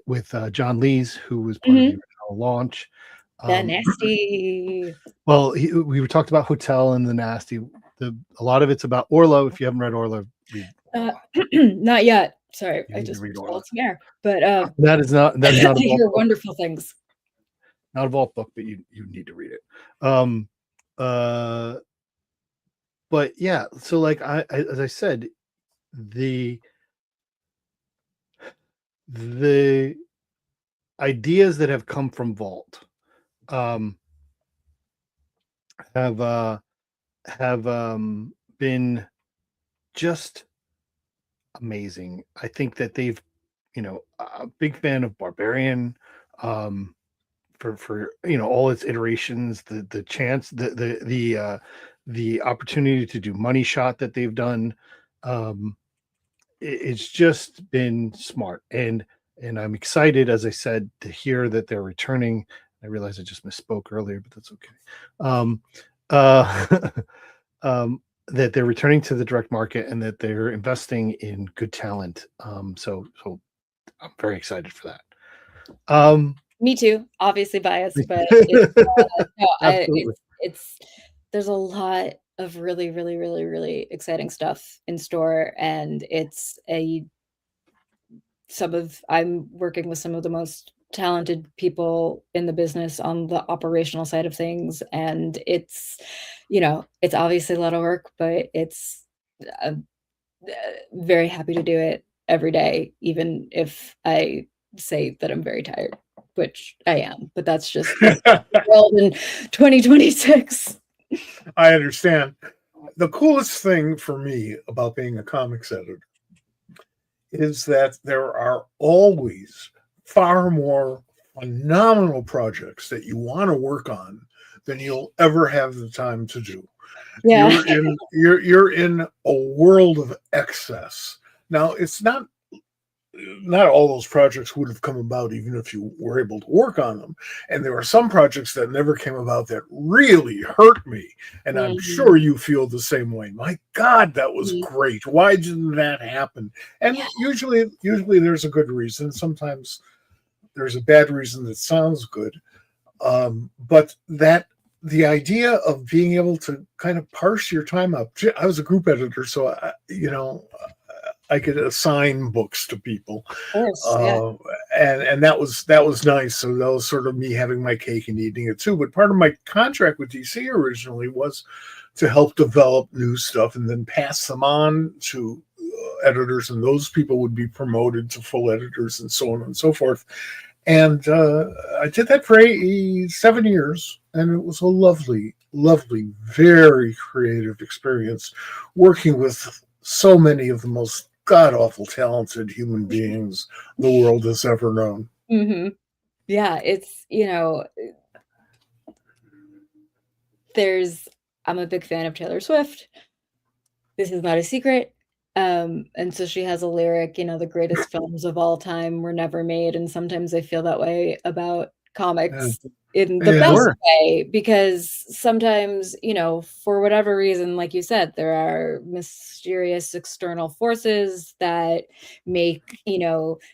Speaker 1: with John Lees, who was part of the original launch.
Speaker 3: The Nasty.
Speaker 1: Well, we were talked about Hotel and the Nasty. A lot of it's about Orlo. If you haven't read Orlo, read.
Speaker 3: Not yet. Sorry,
Speaker 1: You
Speaker 3: I
Speaker 1: need to
Speaker 3: just
Speaker 1: read Orlo.
Speaker 3: told some air. But
Speaker 1: That is not a
Speaker 3: I
Speaker 1: Vault
Speaker 3: hear
Speaker 1: book.
Speaker 3: wonderful things.
Speaker 1: Not a Vault book, but you need to read it. But yeah, so like I as I said, the ideas that have come from Vault have been just amazing. I think that they've, a big fan of Barbarian, for all its iterations, the chance, the opportunity to do Money Shot that they've done. It's just been smart, and I'm excited, as I said, to hear that they're returning. I realize I just misspoke earlier, but that's okay. That they're returning to the direct market and that they're investing in good talent. So I'm very excited for that.
Speaker 3: Me too. Obviously biased, but it's there's a lot of really, really, really, really exciting stuff in store, and I'm working with some of the most talented people in the business on the operational side of things, and it's obviously a lot of work, but I'm very happy to do it every day, even if I say that I'm very tired, which I am, but that's just the world in 2026.
Speaker 2: I understand. The coolest thing for me about being a comics editor is that there are always far more phenomenal projects that you want to work on than you'll ever have the time to do.
Speaker 3: Yeah.
Speaker 2: You're in a world of excess. Now, it's not all those projects would have come about even if you were able to work on them. And there are some projects that never came about that really hurt me. And I'm sure you feel the same way. My God, that was great. Why didn't that happen? And usually there's a good reason. Sometimes there's a bad reason that sounds good. But the idea of being able to kind of parse your time up. I was a group editor, so I could assign books to people.
Speaker 3: Of course,
Speaker 2: and that was nice. So that was sort of me having my cake and eating it too. But part of my contract with DC originally was to help develop new stuff and then pass them on to editors, and those people would be promoted to full editors and so on and so forth. And I did that for 7 years, and it was a lovely, lovely, very creative experience working with so many of the most god-awful talented human beings the world has ever known.
Speaker 3: Yeah, it's, I'm a big fan of Taylor Swift. This is not a secret. And so she has a lyric, the greatest films of all time were never made. And sometimes I feel that way about comics in the best way, because sometimes, for whatever reason, like you said, there are mysterious external forces that make,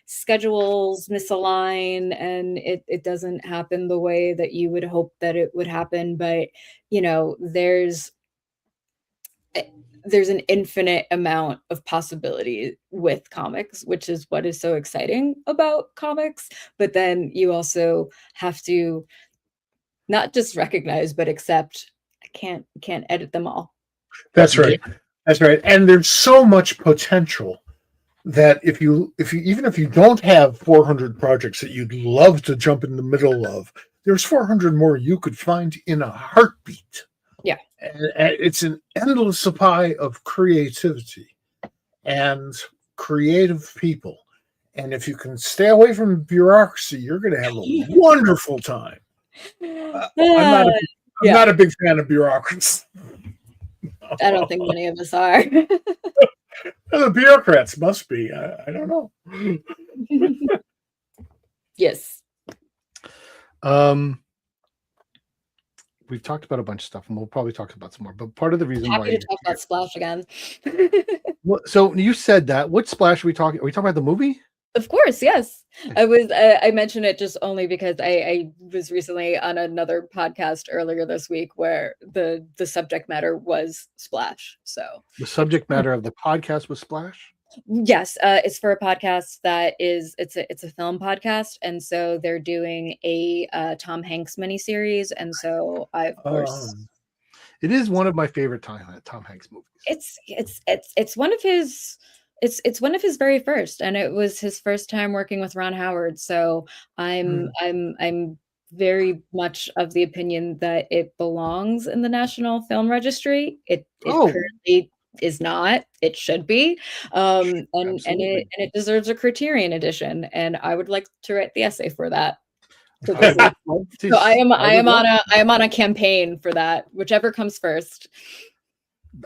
Speaker 3: schedules misalign, and it doesn't happen the way that you would hope that it would happen. But, there's an infinite amount of possibility with comics, which is what is so exciting about comics. But then you also have to not just recognize, but accept, I can't edit them all.
Speaker 2: That's right. That's right. And there's so much potential that if you even if you don't have 400 projects that you'd love to jump in the middle of, there's 400 more you could find in a heartbeat.
Speaker 3: Yeah.
Speaker 2: And it's an endless supply of creativity and creative people. And if you can stay away from bureaucracy, you're going to have a wonderful time. I'm not a big fan of bureaucrats.
Speaker 3: I don't think many of us are.
Speaker 2: The bureaucrats must be. I don't know.
Speaker 3: Yes.
Speaker 1: We've talked about a bunch of stuff, and we'll probably talk about some more. But part of the reason why
Speaker 3: Happy to talk about Splash again.
Speaker 1: so you said that. What Splash are we talking? Are we talking about the movie?
Speaker 3: Of course, yes. I mentioned it just only because I was recently on another podcast earlier this week where the subject matter was Splash. So
Speaker 1: The subject matter of the podcast was Splash.
Speaker 3: yes, it's for a podcast that is it's a film podcast, and so they're doing a Tom Hanks miniseries, and so I of course
Speaker 1: It is one of my favorite Tom Hanks movies.
Speaker 3: it's one of his it's one of his very first, and it was his first time working with Ron Howard. So I'm very much of the opinion that it belongs in the National Film Registry. It currently is not. It should be, and it deserves a Criterion edition. And I would like to write the essay for that. So I am on a campaign for that, whichever comes first.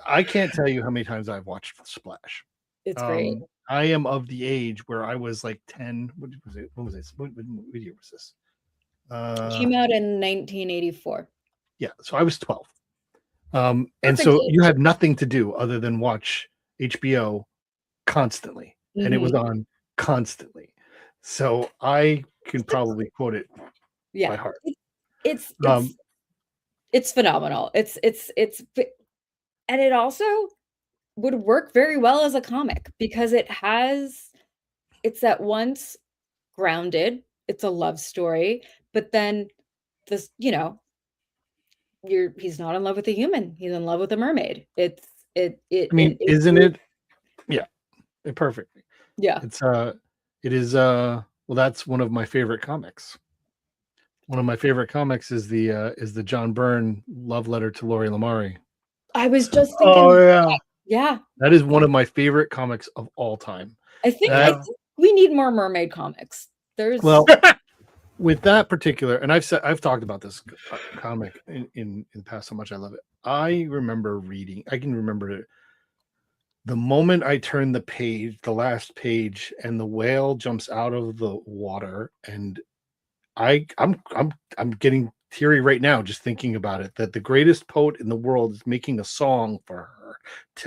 Speaker 1: I can't tell you how many times I've watched Splash.
Speaker 3: It's great.
Speaker 1: I am of the age where I was like 10. What was it? What was this? What year was this?
Speaker 3: It came out in 1984.
Speaker 1: Yeah, so I was 12. And so you had nothing to do other than watch HBO constantly, and it was on constantly. So I can probably quote it by heart.
Speaker 3: It's phenomenal. It's and it also would work very well as a comic because it's at once grounded, it's a love story, but then this, he's not in love with a human, he's in love with a mermaid. Isn't
Speaker 1: it? Yeah, perfectly.
Speaker 3: Yeah.
Speaker 1: It is well, that's one of my favorite comics. One of my favorite comics is the John Byrne love letter to Lori Lamari.
Speaker 3: I was just thinking.
Speaker 2: Oh yeah.
Speaker 3: Yeah.
Speaker 1: That is one of my favorite comics of all time.
Speaker 3: I think we need more mermaid comics.
Speaker 1: With that particular, and I've talked about this comic in the past, how much I love it. I can remember the moment I turn the last page, and the whale jumps out of the water, and I'm getting teary right now just thinking about it, that the greatest poet in the world is making a song for her,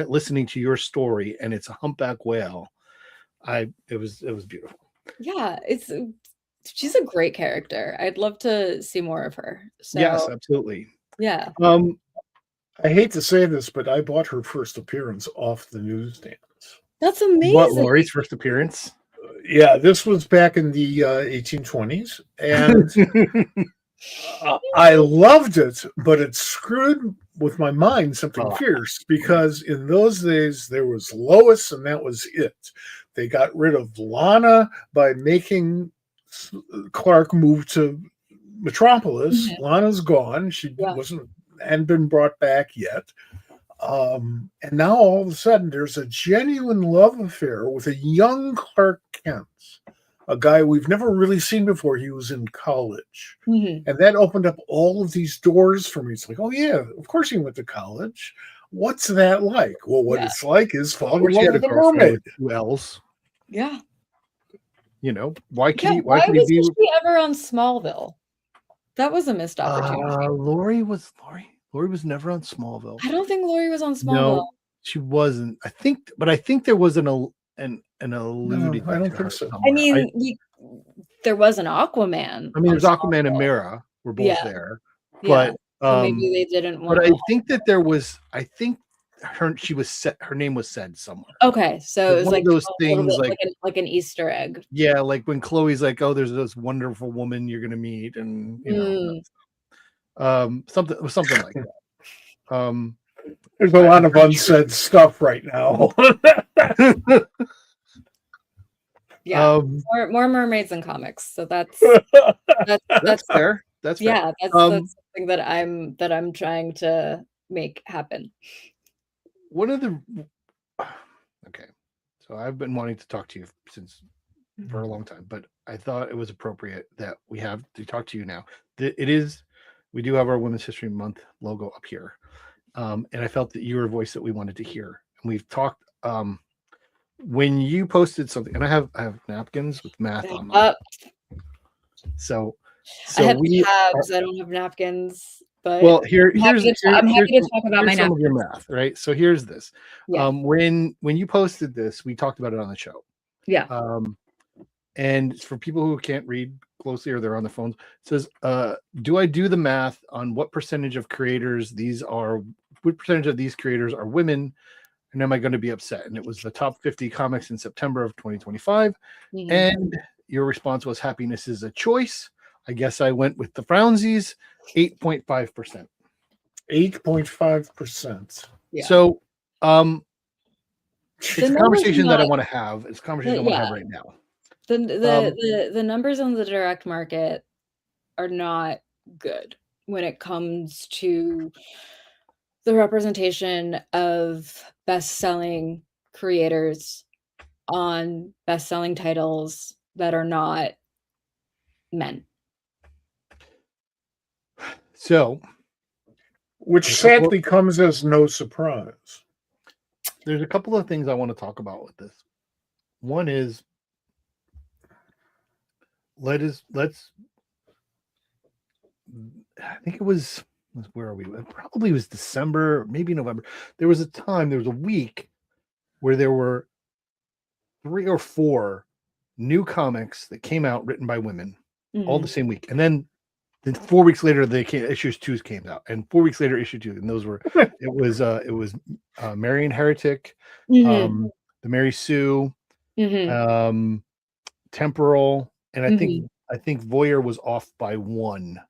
Speaker 1: listening to your story, and it's a humpback whale. It was beautiful.
Speaker 3: Yeah, she's a great character. I'd love to see more of her. So,
Speaker 1: yes, absolutely.
Speaker 3: Yeah.
Speaker 2: I hate to say this, but I bought her first appearance off the newsstands.
Speaker 3: That's amazing.
Speaker 1: What, Lori's first appearance?
Speaker 2: Yeah, this was back in the 1820s, and I loved it, but it screwed with my mind something fierce, because in those days there was Lois, and that was it. They got rid of Lana by maying Clark move to Metropolis. Mm-hmm. Lana's gone. She hadn't been brought back yet. And now all of a sudden there's a genuine love affair with a young Clark Kent, a guy we've never really seen before. He was in college. Mm-hmm. And that opened up all of these doors for me. It's like, oh yeah, of course he went to college. What's that like? Well, what it's like is falling in love with a mermaid.
Speaker 1: Who else?
Speaker 3: Yeah.
Speaker 1: Why could he?
Speaker 3: Why was she ever on Smallville? That was a missed opportunity.
Speaker 1: Lori was never on Smallville.
Speaker 3: I don't think Lori was on Smallville.
Speaker 1: No, she wasn't. I think there was an alluded.
Speaker 2: No, I don't think so.
Speaker 1: Somewhere.
Speaker 3: I mean, there was an Aquaman.
Speaker 1: I mean, there's Aquaman and Mera were both there, but
Speaker 3: so maybe they didn't want.
Speaker 1: But I think that there was. I think her name was said somewhere.
Speaker 3: Okay, so it was
Speaker 1: one
Speaker 3: like
Speaker 1: of those things,
Speaker 3: like an Easter egg.
Speaker 1: Yeah, like when Chloe's like, "Oh, there's this wonderful woman you're gonna meet," and something like that.
Speaker 2: There's a lot of unsaid stuff right now.
Speaker 3: Yeah, more mermaids in comics. So that's
Speaker 1: fair. That's fair.
Speaker 3: Yeah, that's something that I'm trying to make happen.
Speaker 1: Okay, so I've been wanting to talk to you for a long time, but I thought it was appropriate that we have to talk to you now. We do have our Women's History Month logo up here, and I felt that you were a voice that we wanted to hear. And we've talked when you posted something, and I have napkins with math on them. So
Speaker 3: I have
Speaker 1: we
Speaker 3: tabs. I don't have napkins, but
Speaker 1: well
Speaker 3: I'm happy to talk about my
Speaker 1: some of your
Speaker 3: napkins.
Speaker 1: math, right? So here's this.
Speaker 3: Yeah.
Speaker 1: When you posted this, we talked about it on the show.
Speaker 3: Yeah.
Speaker 1: And for people who can't read closely or they're on their phones, it says, do I do the math on what percentage of creators what percentage of these creators are women? And am I going to be upset? And it was the top 50 comics in September of 2025.
Speaker 3: Mhm.
Speaker 1: And your response was happiness is a choice. I guess I went with the Frownsies, 8.5%.
Speaker 2: 8.5%.
Speaker 3: Yeah.
Speaker 1: So
Speaker 3: The
Speaker 1: it's a
Speaker 3: numbers are
Speaker 1: conversation that I
Speaker 3: not-
Speaker 1: want to have. It's a conversation I want to have right now.
Speaker 3: The numbers on the direct market are not good when it comes to the representation of best-selling creators on best-selling titles that are not men.
Speaker 1: So
Speaker 2: Which sadly comes as no surprise.
Speaker 1: there's a couple of things I want to talk about with this. One is let's I think it was where are we? It probably was December, maybe November. There was a week where there were 3 or 4 new comics that came out written by women all the same week. And then 4 weeks later issues 2 came out, and 4 weeks later issue 2, and those were it was Marian Heretic,
Speaker 3: Mhm.
Speaker 1: the Mary Sue,
Speaker 3: Mhm.
Speaker 1: Temporal, and I think Voyeur was off by 1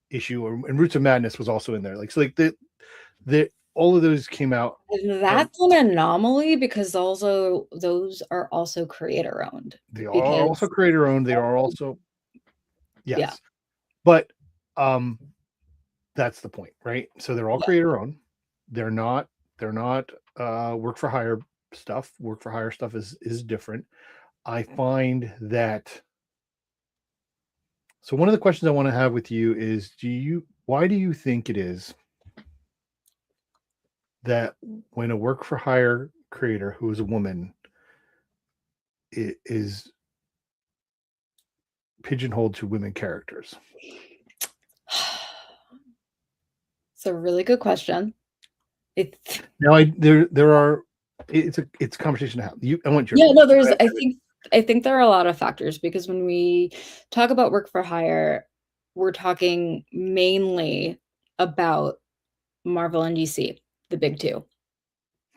Speaker 1: issue, and Roots of Madness was also in there. Like so, like the all of those came out.
Speaker 3: That's an anomaly because also those are also creator owned.
Speaker 1: They are also creator owned. They are also yes,
Speaker 3: Yeah.
Speaker 1: but that's the point, right? So they're all creator owned. They're not work for hire stuff. Work for hire stuff is different. I find that. So one of the questions I want to have with you is, why do you think it is that when a work for hire creator who is a woman is pigeonholed to women characters?
Speaker 3: It's a really good question. It's
Speaker 1: Now there are it's a conversation to have. I want your
Speaker 3: no,
Speaker 1: opinion.
Speaker 3: I think there are a lot of factors because when we talk about work for hire, we're talking mainly about Marvel and DC, the big 2.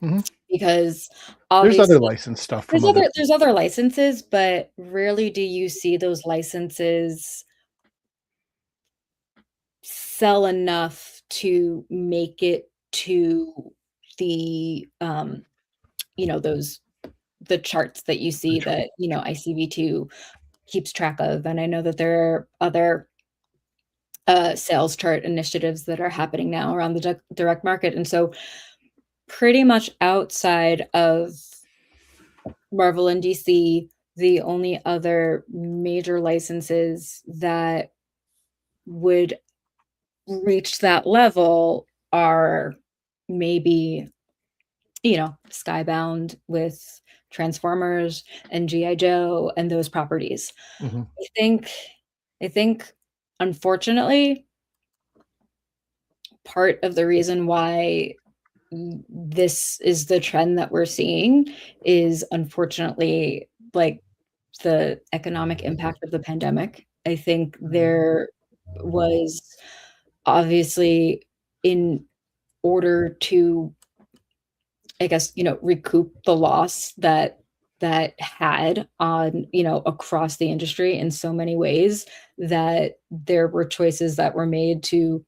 Speaker 3: Because
Speaker 1: There's
Speaker 3: obviously
Speaker 1: other licensed stuff from
Speaker 3: there's other licenses, but rarely do you see those licenses sell enough to make it to the the charts that you see that ICV2 keeps track of. And I know that there are other sales chart initiatives that are happening now around the direct market. And so pretty much outside of Marvel and DC, the only other major licenses that would reach that level are maybe, Skybound with Transformers and G.I. Joe and those properties. I think, unfortunately, part of the reason why this is the trend that we're seeing is unfortunately like the economic impact of the pandemic. I think there was obviously, in order to, I guess, recoup the loss that had on, across the industry in so many ways, that there were choices that were made to,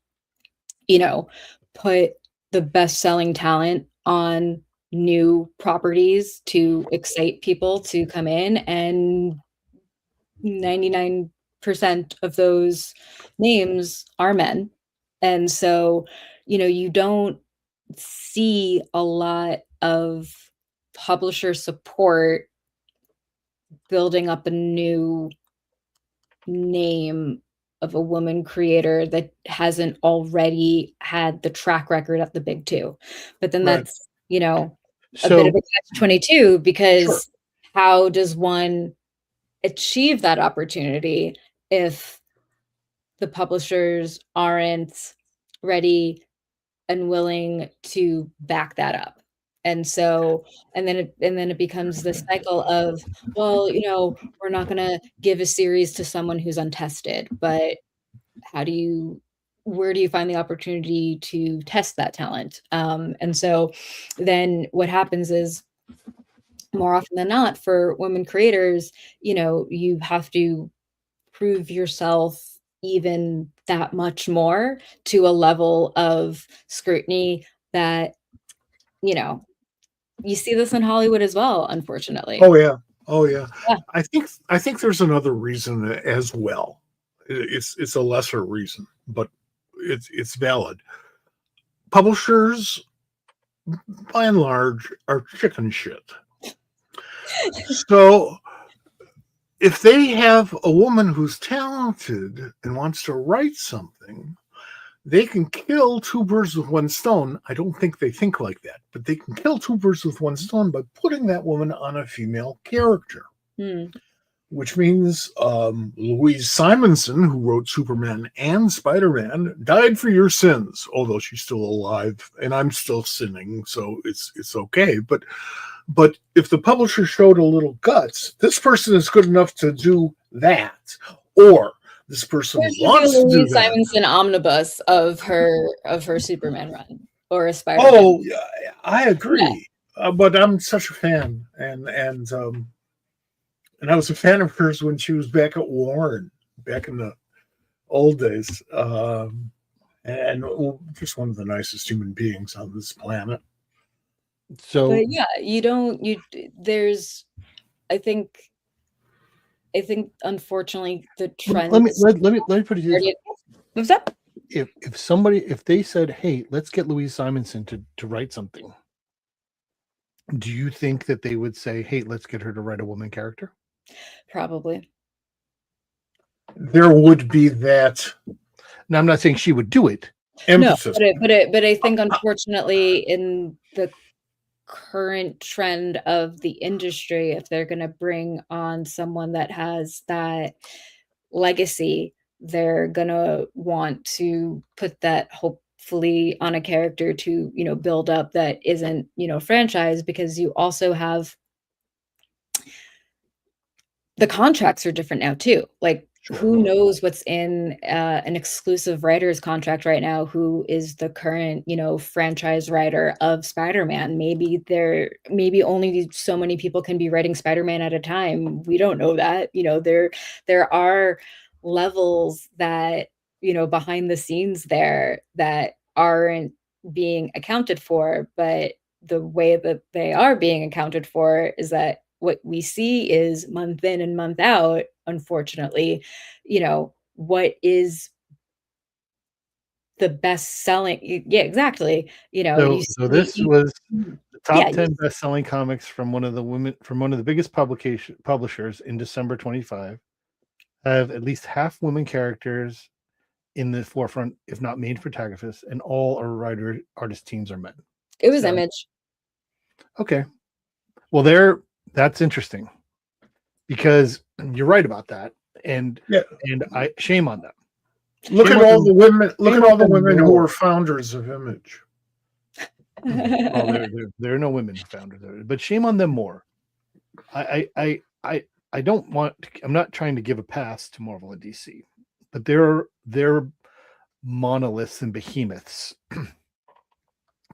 Speaker 3: put the best-selling talent on new properties to excite people to come in, and 99% of those names are men. And so, you don't see a lot of publisher support building up a new name of a woman creator that hasn't already had the track record of the big 2. But then
Speaker 1: Right.
Speaker 3: that's, a bit of a catch-22 because
Speaker 1: Sure.
Speaker 3: how does one achieve that opportunity if the publishers aren't ready and willing to back that up. And so, and then it becomes this cycle of, well, we're not going to give a series to someone who's untested, but where do you find the opportunity to test that talent? And so then what happens is, more often than not, for women creators, you have to prove yourself even that much more to a level of scrutiny that, you see this in Hollywood as well, unfortunately.
Speaker 2: Oh yeah.
Speaker 3: Yeah.
Speaker 2: I think there's another reason as well. It's a lesser reason, but it's valid. Publishers, by and large, are chicken shit. So if they have a woman who's talented and wants to write something, they can kill two birds with one stone. I don't think they think like that, but they can kill two birds with one stone by putting that woman on a female character. Which means Louise Simonson, who wrote Superman and Spider-Man, died for your sins, although she's still alive, and I'm still sinning, so it's okay. But if the publisher showed a little guts, this person is good enough to do that, or this person wants to do
Speaker 3: Louise
Speaker 2: that.
Speaker 3: Simonson omnibus of her Superman run, or a Spider-Man.
Speaker 2: Oh, I agree, but I'm such a fan, and I was a fan of hers when she was back at Warren, back in the old days, and just one of the nicest human beings on this planet.
Speaker 1: So,
Speaker 3: but yeah, I think unfortunately the trend.
Speaker 1: let me put it this way.
Speaker 3: What's up?
Speaker 1: If they said, "Hey, let's get Louise Simonson to write something," do you think that they would say, "Hey, let's get her to write a woman character"?
Speaker 3: Probably.
Speaker 2: There would be that.
Speaker 1: Now, I'm not saying she would do it.
Speaker 2: Emphasis.
Speaker 3: No, but I think unfortunately in the current trend of the industry, if they're going to bring on someone that has that legacy, they're going to want to put that hopefully on a character to, build up that isn't, franchise, because you also have the contracts are different now too. Like, who knows what's in an exclusive writer's contract right now? Who is the current, franchise writer of Spider-Man? Maybe only so many people can be writing Spider-Man at a time. We don't know that. There are levels that, behind the scenes there that aren't being accounted for, but the way that they are being accounted for is that what we see is month in and month out, unfortunately, what is the best selling. Yeah, exactly.
Speaker 1: So this was the top 10 best-selling comics from one of the biggest publishers in December 25. Have at least half women characters in the forefront, if not main protagonists, and all our artist teams are men.
Speaker 3: It was Image.
Speaker 1: Okay. Well, that's interesting, because you're right about that, and I shame on them.
Speaker 2: Look at all the women who were founders of Image.
Speaker 1: Well, there are no women founders there, but shame on them more. I'm not trying to give a pass to Marvel and DC, but they're monoliths and behemoths,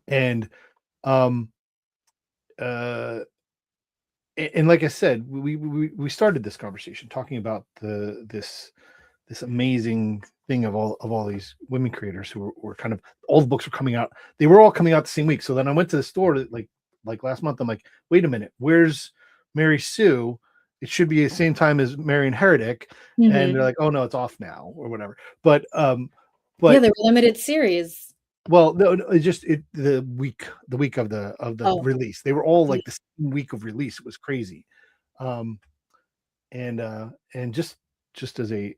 Speaker 1: and and like I said, we started this conversation talking about this amazing thing of all these women creators who were kind of, all the books were coming out. They were all coming out the same week. So then I went to the store like last month. I'm like, wait a minute, where's Mary Sue? It should be the same time as Marion Heretic. Mm-hmm. And they're like, oh no, it's off now or whatever. But yeah,
Speaker 3: they were limited series.
Speaker 1: Well, no, it's just the week of the release. They were all like the same week of release. It was crazy. And just as a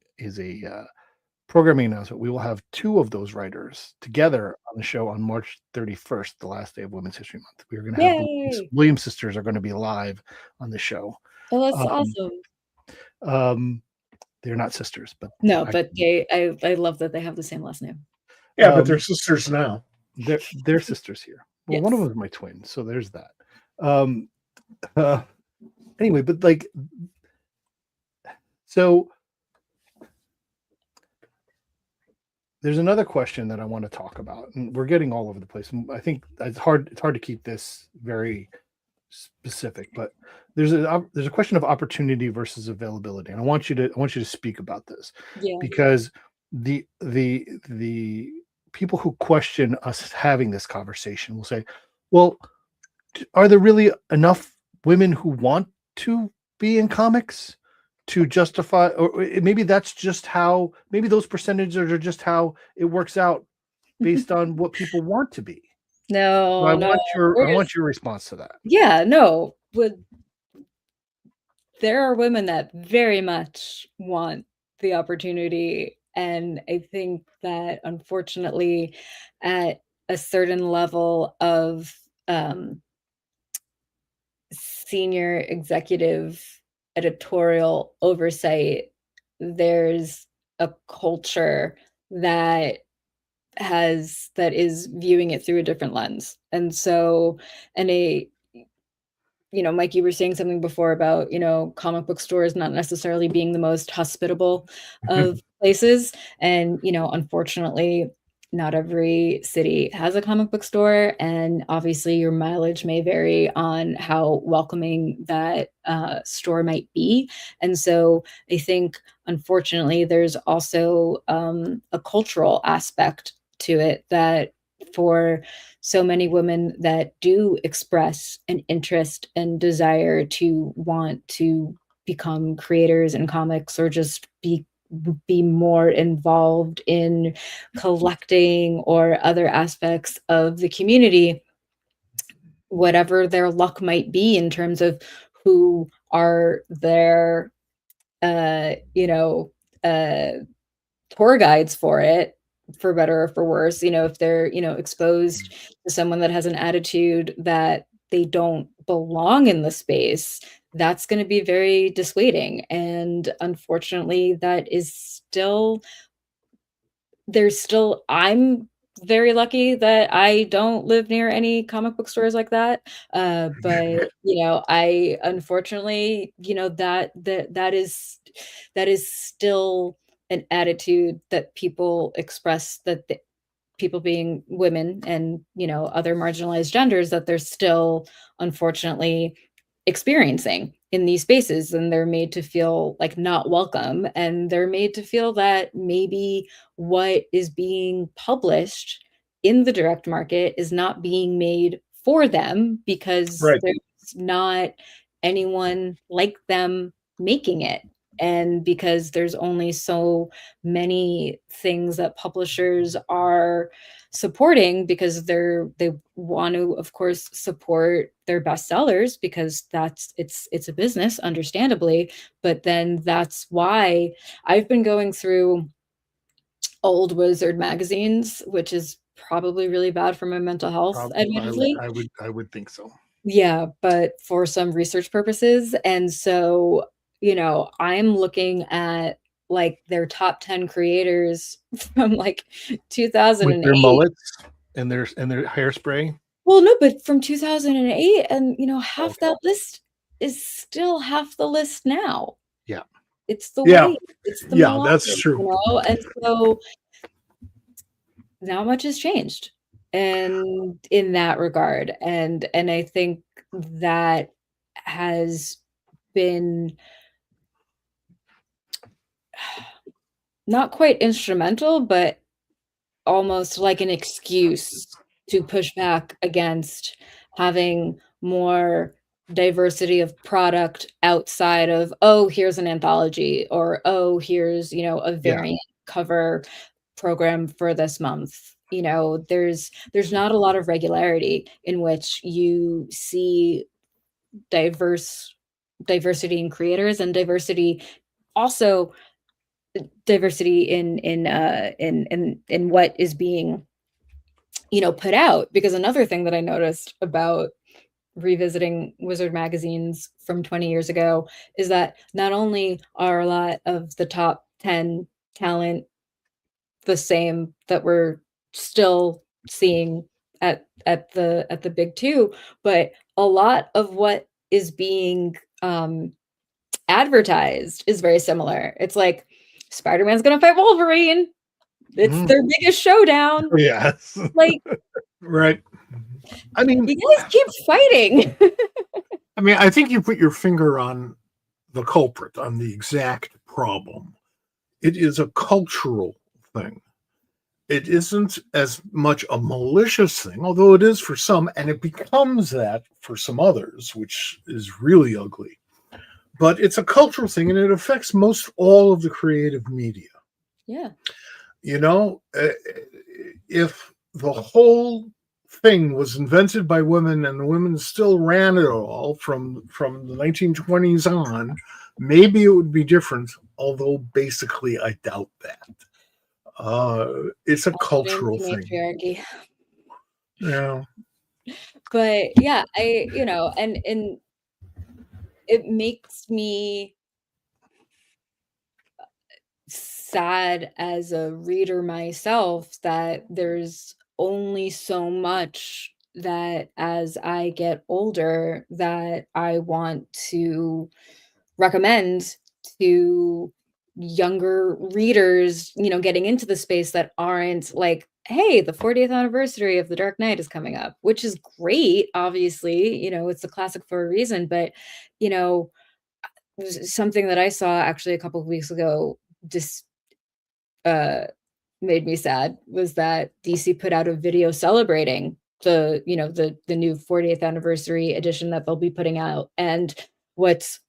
Speaker 1: programming announcement, we will have 2 of those writers together on the show on March 31st, the last day of Women's History Month. We're going to have the Williams sisters are going to be live on the show.
Speaker 3: Oh, that's awesome.
Speaker 1: They're not sisters, but
Speaker 3: No, but I love that they have the same last name.
Speaker 2: Yeah, but they're sisters now.
Speaker 1: they're sisters here. Well,
Speaker 3: Yes.
Speaker 1: one of them is my twin, so there's that. Anyway, but like, so there's another question that I want to talk about, and we're getting all over the place. I think it's hard to keep this very specific, but there's a question of opportunity versus availability, and I want you to speak about this, because the people who question us having this conversation will say, well, are there really enough women who want to be in comics to justify, or maybe that's just how, maybe those percentages are just how it works out based on what people want to be.
Speaker 3: No,
Speaker 1: So I want your response to that.
Speaker 3: Yeah, no. There are women that very much want the opportunity, and I think that unfortunately, at a certain level of senior executive editorial oversight, there's a culture that is viewing it through a different lens. And so, Mike, you were saying something before about, comic book stores not necessarily being the most hospitable of places. And, unfortunately, not every city has a comic book store. And obviously, your mileage may vary on how welcoming that store might be. And so I think, unfortunately, there's also a cultural aspect to it that for so many women that do express an interest and desire to want to become creators in comics, or just be more involved in collecting or other aspects of the community, whatever their luck might be in terms of who are their tour guides for it, for better or for worse, if they're, exposed to someone that has an attitude that they don't belong in the space, that's going to be very dissuading. And unfortunately, I'm very lucky that I don't live near any comic book stores like that. But I unfortunately, that is still an attitude that people express, that people being women and, other marginalized genders, that they're still unfortunately experiencing in these spaces, and they're made to feel like not welcome, and they're made to feel that maybe what is being published in the direct market is not being made for them, because there's not anyone like them making it, and because there's only so many things that publishers are supporting, because they want to, of course, support their bestsellers, because it's a business, understandably. But then that's why I've been going through old Wizard magazines, which is probably really bad for my mental health, admittedly.
Speaker 1: I would think so.
Speaker 3: Yeah, but for some research purposes. And so, I'm looking at like their top 10 creators from like 2008.
Speaker 1: With their mullets and their hairspray.
Speaker 3: Well, no, but from 2008, and half that list is still half the list now.
Speaker 1: Yeah.
Speaker 3: It's the way. It's the
Speaker 2: that's true.
Speaker 3: And so not much has changed, and in that regard, and I think that has been not quite instrumental, but almost like an excuse to push back against having more diversity of product outside of, oh, here's an anthology, or, oh, here's, a variant cover program for this month. There's not a lot of regularity in which you see diversity in creators, and diversity in what is being put out. Because another thing that I noticed about revisiting Wizard magazines from 20 years ago is that not only are a lot of the top 10 talent the same that we're still seeing at the big two, but a lot of what is being advertised is very similar. It's like Spider-Man's gonna fight Wolverine. It's their biggest showdown.
Speaker 1: Yes.
Speaker 3: Like,
Speaker 2: Right.
Speaker 1: I mean,
Speaker 3: you guys keep fighting.
Speaker 2: I mean, I think you put your finger on the culprit, on the exact problem. It is a cultural thing. It isn't as much a malicious thing, although it is for some, and it becomes that for some others, which is really ugly. But it's a cultural thing, and it affects most all of the creative media.
Speaker 3: Yeah.
Speaker 2: You know, if the whole thing was invented by women and the women still ran it all from the 1920s on, maybe it would be different, although basically I doubt that. It's a cultural thing.
Speaker 3: Matriarchy.
Speaker 2: Yeah.
Speaker 3: But yeah, and it makes me sad as a reader myself that there's only so much that as I get older that I want to recommend to younger readers, getting into the space that aren't like, hey, the 40th anniversary of The Dark Knight is coming up, which is great. Obviously, it's a classic for a reason, but, something that I saw actually a couple of weeks ago just made me sad was that DC put out a video celebrating the new 40th anniversary edition that they'll be putting out. And what's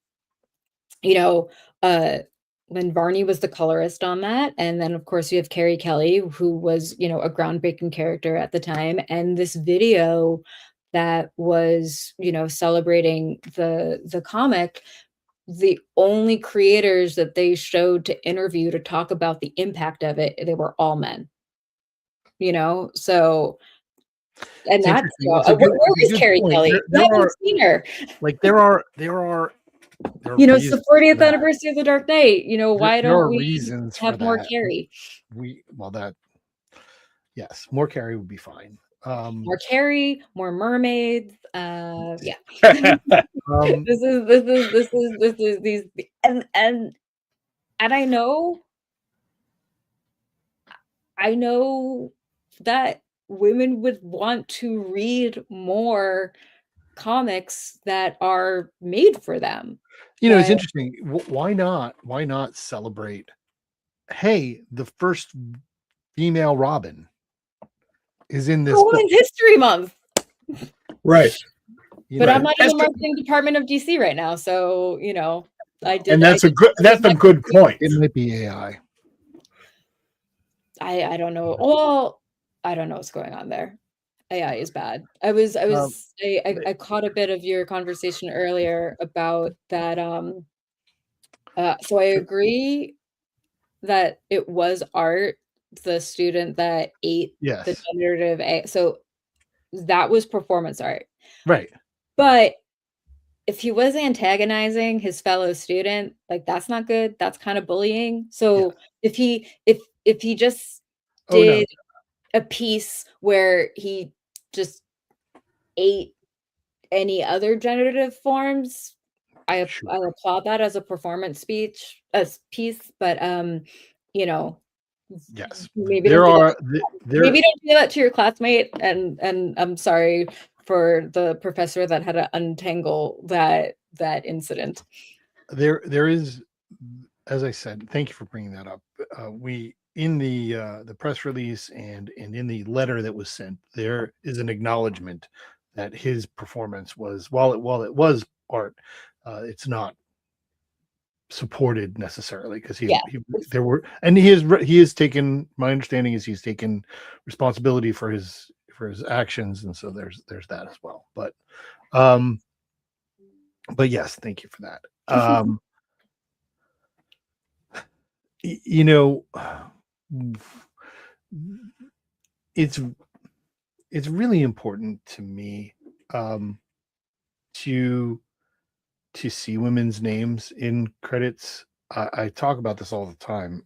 Speaker 3: Lynn Varney was the colorist on that. And then of course you have Carrie Kelly, who was, a groundbreaking character at the time. And this video that was, celebrating the comic, the only creators that they showed to interview to talk about the impact of it, they were all men. So and
Speaker 1: it's
Speaker 3: that's
Speaker 1: interesting. It's a good,
Speaker 3: where is
Speaker 1: good
Speaker 3: Carrie
Speaker 1: point.
Speaker 3: Kelly?
Speaker 1: There
Speaker 3: I haven't
Speaker 1: are
Speaker 3: seen her.
Speaker 1: like there are
Speaker 3: It's the 40th
Speaker 1: that.
Speaker 3: anniversary of The Dark Knight. Why
Speaker 1: There are
Speaker 3: don't we
Speaker 1: reasons for
Speaker 3: have more
Speaker 1: that.
Speaker 3: Carrie?
Speaker 1: Yes, more Carrie would be fine.
Speaker 3: More Carrie, more mermaids. Yeah.
Speaker 1: Um,
Speaker 3: This is these and I know that women would want to read more comics that are made for them.
Speaker 1: it's
Speaker 3: But
Speaker 1: interesting. Why not? Why not celebrate? Hey, the first female Robin is in this book.
Speaker 3: Women's History Month.
Speaker 2: Right.
Speaker 3: But I'm not in the marketing department of DC right now, so I did.
Speaker 2: And that's a good point.
Speaker 1: It might be AI.
Speaker 3: I don't know. Well, I don't know what's going on there. AI is bad. I caught a bit of your conversation earlier about that. So I agree that it was art, the student that ate
Speaker 1: Yes.
Speaker 3: the generative AI. So that was performance art.
Speaker 1: Right.
Speaker 3: But if he was antagonizing his fellow student, like that's not good. That's kind of bullying. So if he just did a piece where he just ate any other generative forms, I applaud that as a performance piece. But
Speaker 1: yes,
Speaker 3: maybe
Speaker 1: maybe don't
Speaker 3: do that to your classmate. And I'm sorry for the professor that had to untangle that incident.
Speaker 1: There is, as I said, thank you for bringing that up. We in the press release and in the letter that was sent, there is an acknowledgement that his performance was, while it was art, it's not supported necessarily because he has taken, my understanding is he's taken responsibility for his actions, and so there's that as well. But yes, thank you for that. It's really important to me to see women's names in credits. I talk about this all the time.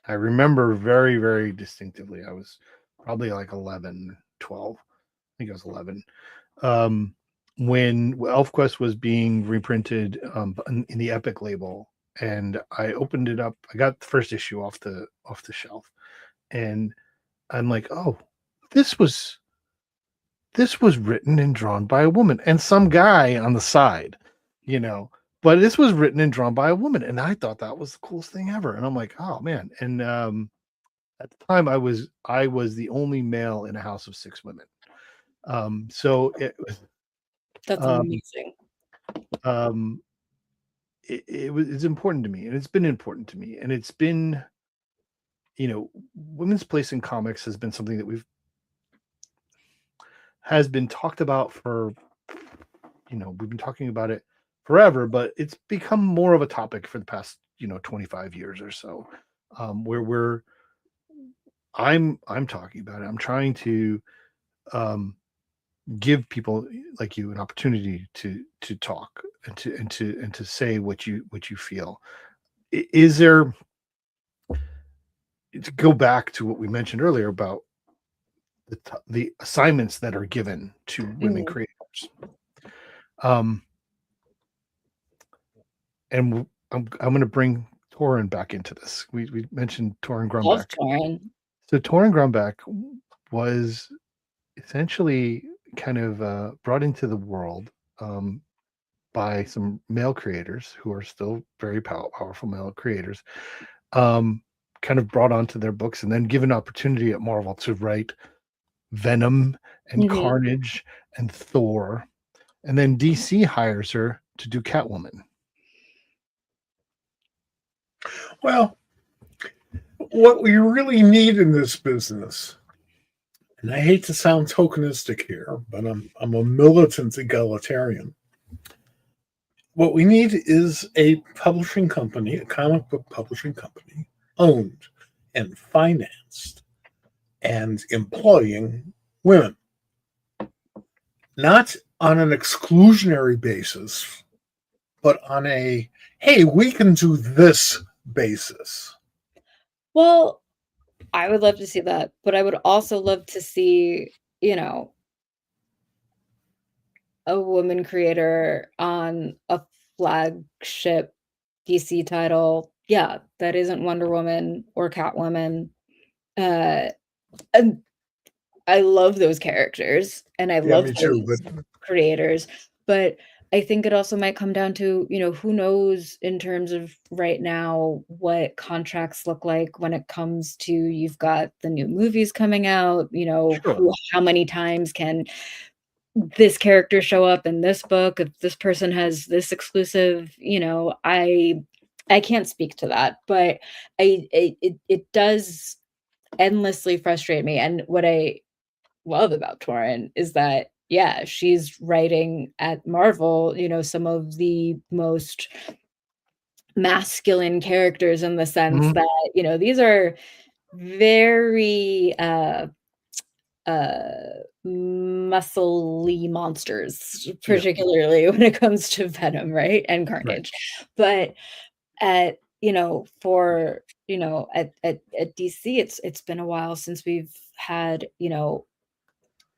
Speaker 1: I remember very, very distinctively. I was probably like 11, 12. I think I was 11. When ElfQuest was being reprinted in the Epic label, and I opened it up. I got the first issue off the shelf, and I'm like, oh, this was written and drawn by a woman and some guy on the side, but this was written and drawn by a woman, and I thought that was the coolest thing ever. And I'm like, oh man. And at the time I was the only male in a house of 6 women. So it was
Speaker 3: That's
Speaker 1: um,
Speaker 3: amazing.
Speaker 1: it's important to me, and it's been important to me, and it's been, women's place in comics has been something that has been talked about for, we've been talking about it forever, but it's become more of a topic for the past 25 years or so, where I'm talking about it. I'm trying to give people like you an opportunity to talk and to say what you feel. Is there, to go back to what we mentioned earlier about the assignments that are given to women creators, and I'm going to bring Torrin back into this. We mentioned Torrin
Speaker 3: Love
Speaker 1: Grumback.
Speaker 3: Torrin.
Speaker 1: So Torrin Grumback was essentially kind of brought into the world by some male creators who are still very powerful male creators, kind of brought onto their books, and then given opportunity at Marvel to write Venom and Carnage and Thor, and then DC hires her to do Catwoman.
Speaker 2: Well, what we really need in this business, and I hate to sound tokenistic here, but I'm a militant egalitarian. What we need is a publishing company, a comic book publishing company, owned and financed and employing women. Not on an exclusionary basis, but on a, hey, we can do this basis.
Speaker 3: Well, I would love to see that, but I would also love to see, a woman creator on a flagship DC title. Yeah, that isn't Wonder Woman or Catwoman. And I love those characters, and I love
Speaker 2: me too,
Speaker 3: those creators, but I think it also might come down to, who knows in terms of right now what contracts look like when it comes to, you've got the new movies coming out,
Speaker 1: Sure.
Speaker 3: how many times can this character show up in this book, if this person has this exclusive, I can't speak to that, but it does endlessly frustrate me. And what I love about Torrin is that, yeah, she's writing at Marvel, some of the most masculine characters, in the sense that, these are very muscly monsters, particularly when it comes to Venom, right? And Carnage. But at for at DC, it's been a while since we've had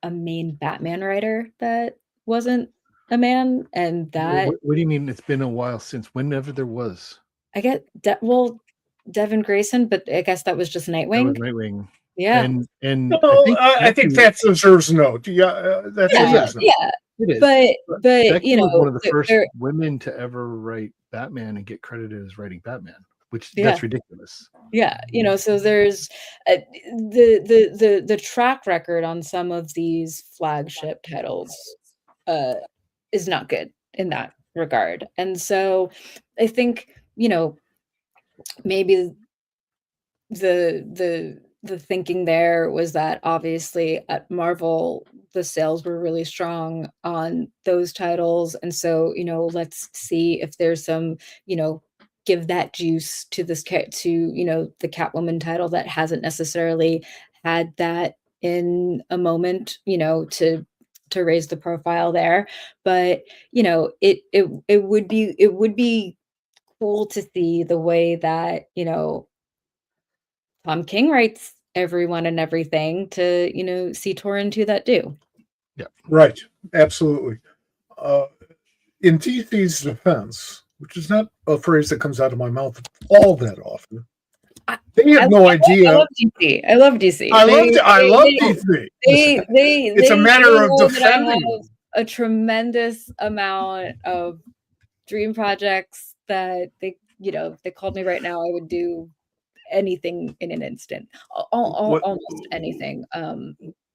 Speaker 3: a main Batman writer that wasn't a man, and that
Speaker 1: What do you mean it's been a while since? Whenever there was.
Speaker 3: I get Devin Grayson, but I guess that was just Nightwing.
Speaker 1: That was Nightwing.
Speaker 3: Yeah.
Speaker 1: And
Speaker 2: I think that deserves a note. Yeah, that deserves a note.
Speaker 3: Yeah.
Speaker 1: It is.
Speaker 3: But
Speaker 1: Becky was one of the first women to ever write Batman and get credited as writing Batman, which that's ridiculous.
Speaker 3: Yeah, so there's the track record on some of these flagship titles is not good in that regard. And so I think, maybe the thinking there was that obviously at Marvel the sales were really strong on those titles, and so let's see if there's some give that juice to this to the Catwoman title that hasn't necessarily had that in a moment, to raise the profile there. But it would be cool to see the way that Tom King writes everyone and everything to see Torrin to that do.
Speaker 1: Yeah,
Speaker 2: right. Absolutely. In DC's defense, which is not a phrase that comes out of my mouth all that often, they have no idea.
Speaker 3: I love DC. I love DC.
Speaker 2: I love DC. It's a matter of defending.
Speaker 3: A tremendous amount of dream projects that they called me right now. I would do anything in an instant. Almost anything.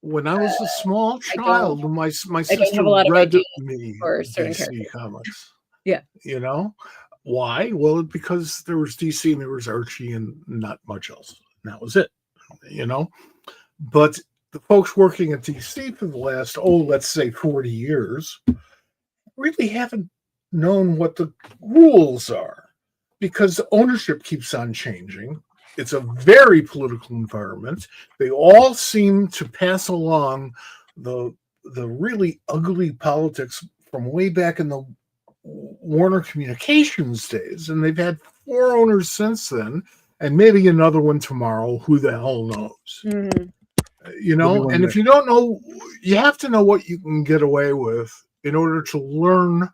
Speaker 2: When I was a small child, my sister read me
Speaker 3: for certain
Speaker 2: DC comics.
Speaker 3: Yeah.
Speaker 2: Why? Well, because there was DC and there was Archie and not much else. And that was it. But the folks working at DC for the last, let's say 40 years, really haven't known what the rules are, because ownership keeps on changing. It's a very political environment. They all seem to pass along the really ugly politics from way back in the Warner Communications days, and they've had 4 owners since then, and maybe another one tomorrow. Who the hell knows?
Speaker 3: Mm-hmm.
Speaker 2: And if you don't know, you have to know what you can get away with in order to learn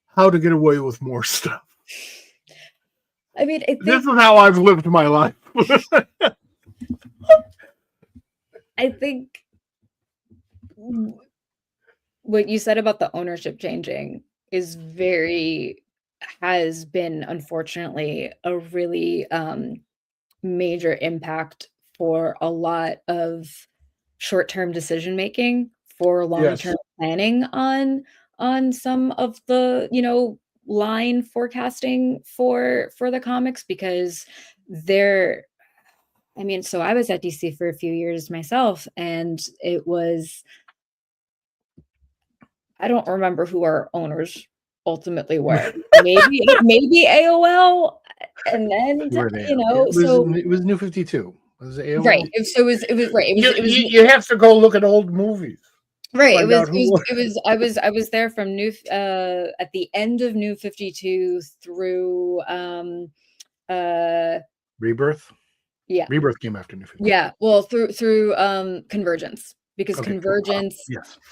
Speaker 2: how to get away with more stuff.
Speaker 3: I mean,
Speaker 2: this is how I've lived my life.
Speaker 3: I think what you said about the ownership changing has been, unfortunately, a really major impact for a lot of short-term decision making, for long-term planning on some of the line forecasting for the comics, because so I was at DC for a few years myself, and it was, I don't remember who our owners ultimately were. maybe AOL, and then
Speaker 1: it was New 52. Was it AOL?
Speaker 3: Right. So it was right. It was
Speaker 2: you have to go look at old movies.
Speaker 3: Right. I was there from at the end of New 52 through
Speaker 1: Rebirth.
Speaker 3: Yeah.
Speaker 1: Rebirth came after New 52.
Speaker 3: Yeah. Well, through Convergence, because Convergence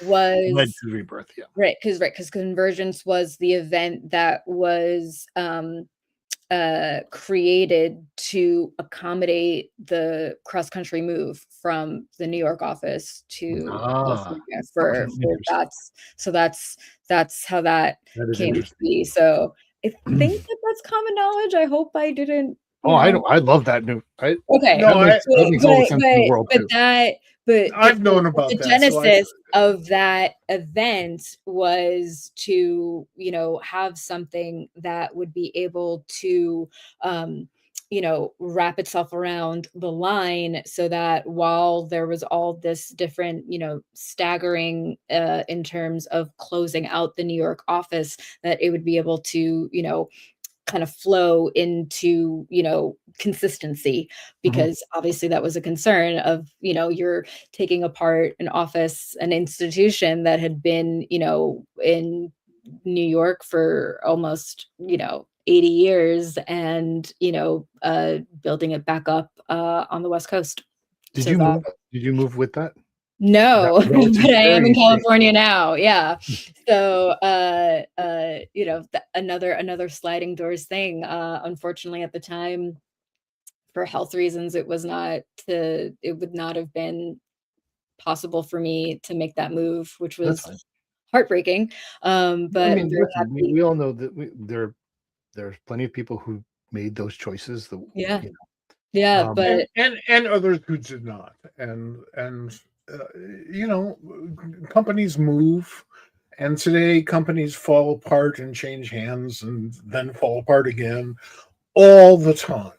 Speaker 3: was
Speaker 1: led to Rebirth. Yeah.
Speaker 3: Right. Because Convergence was the event that was created to accommate the cross-country move from the New York office to California that's how that came to be. So I think that's common knowledge. I hope I didn't.
Speaker 1: I love that new.
Speaker 3: Okay,
Speaker 1: that makes all the sense in the world too.
Speaker 3: But
Speaker 2: I've known about
Speaker 3: the
Speaker 2: that.
Speaker 3: Genesis of that event was to, have something that would be able to, wrap itself around the line, so that while there was all this different, staggering in terms of closing out the New York office, that it would be able to, kind of flow into consistency, because obviously that was a concern of you're taking apart an office, an institution that had been in New York for almost 80 years, and building it back up on the West Coast.
Speaker 1: Did you move with that?
Speaker 3: No, but I am in California now. Yeah. So, another sliding doors thing. Unfortunately, at the time, for health reasons, it would not have been possible for me to make that move, which was heartbreaking. But
Speaker 1: I mean, we all know that there's plenty of people who made those choices.
Speaker 3: But
Speaker 2: and others who did not, and companies move, and today companies fall apart and change hands and then fall apart again all the time.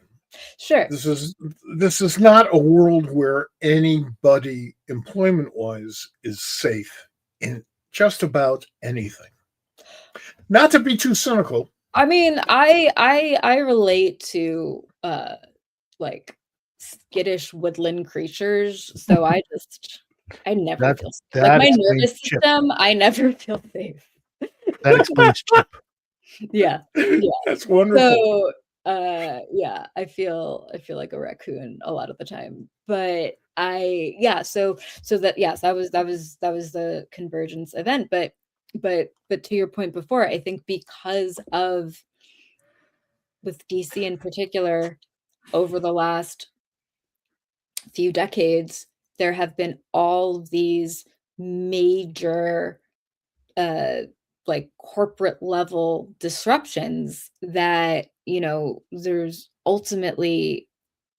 Speaker 3: Sure.
Speaker 2: This is not a world where anybody employment-wise is safe in just about anything. Not to be too cynical.
Speaker 3: I mean, I relate to like skittish woodland creatures, so I I never
Speaker 1: That
Speaker 3: feel safe. Like,
Speaker 1: that
Speaker 3: my
Speaker 1: explains
Speaker 3: nervous
Speaker 1: Chip.
Speaker 3: system, I never feel safe.
Speaker 1: That explains Chip.
Speaker 3: Yeah. Yeah.
Speaker 2: That's wonderful.
Speaker 3: So, yeah, I feel like a raccoon a lot of the time. But so that yes, that was the convergence event. But to your point before, I think because of with DC in particular, over the last few decades, there have been all of these major uh like corporate level disruptions that there's ultimately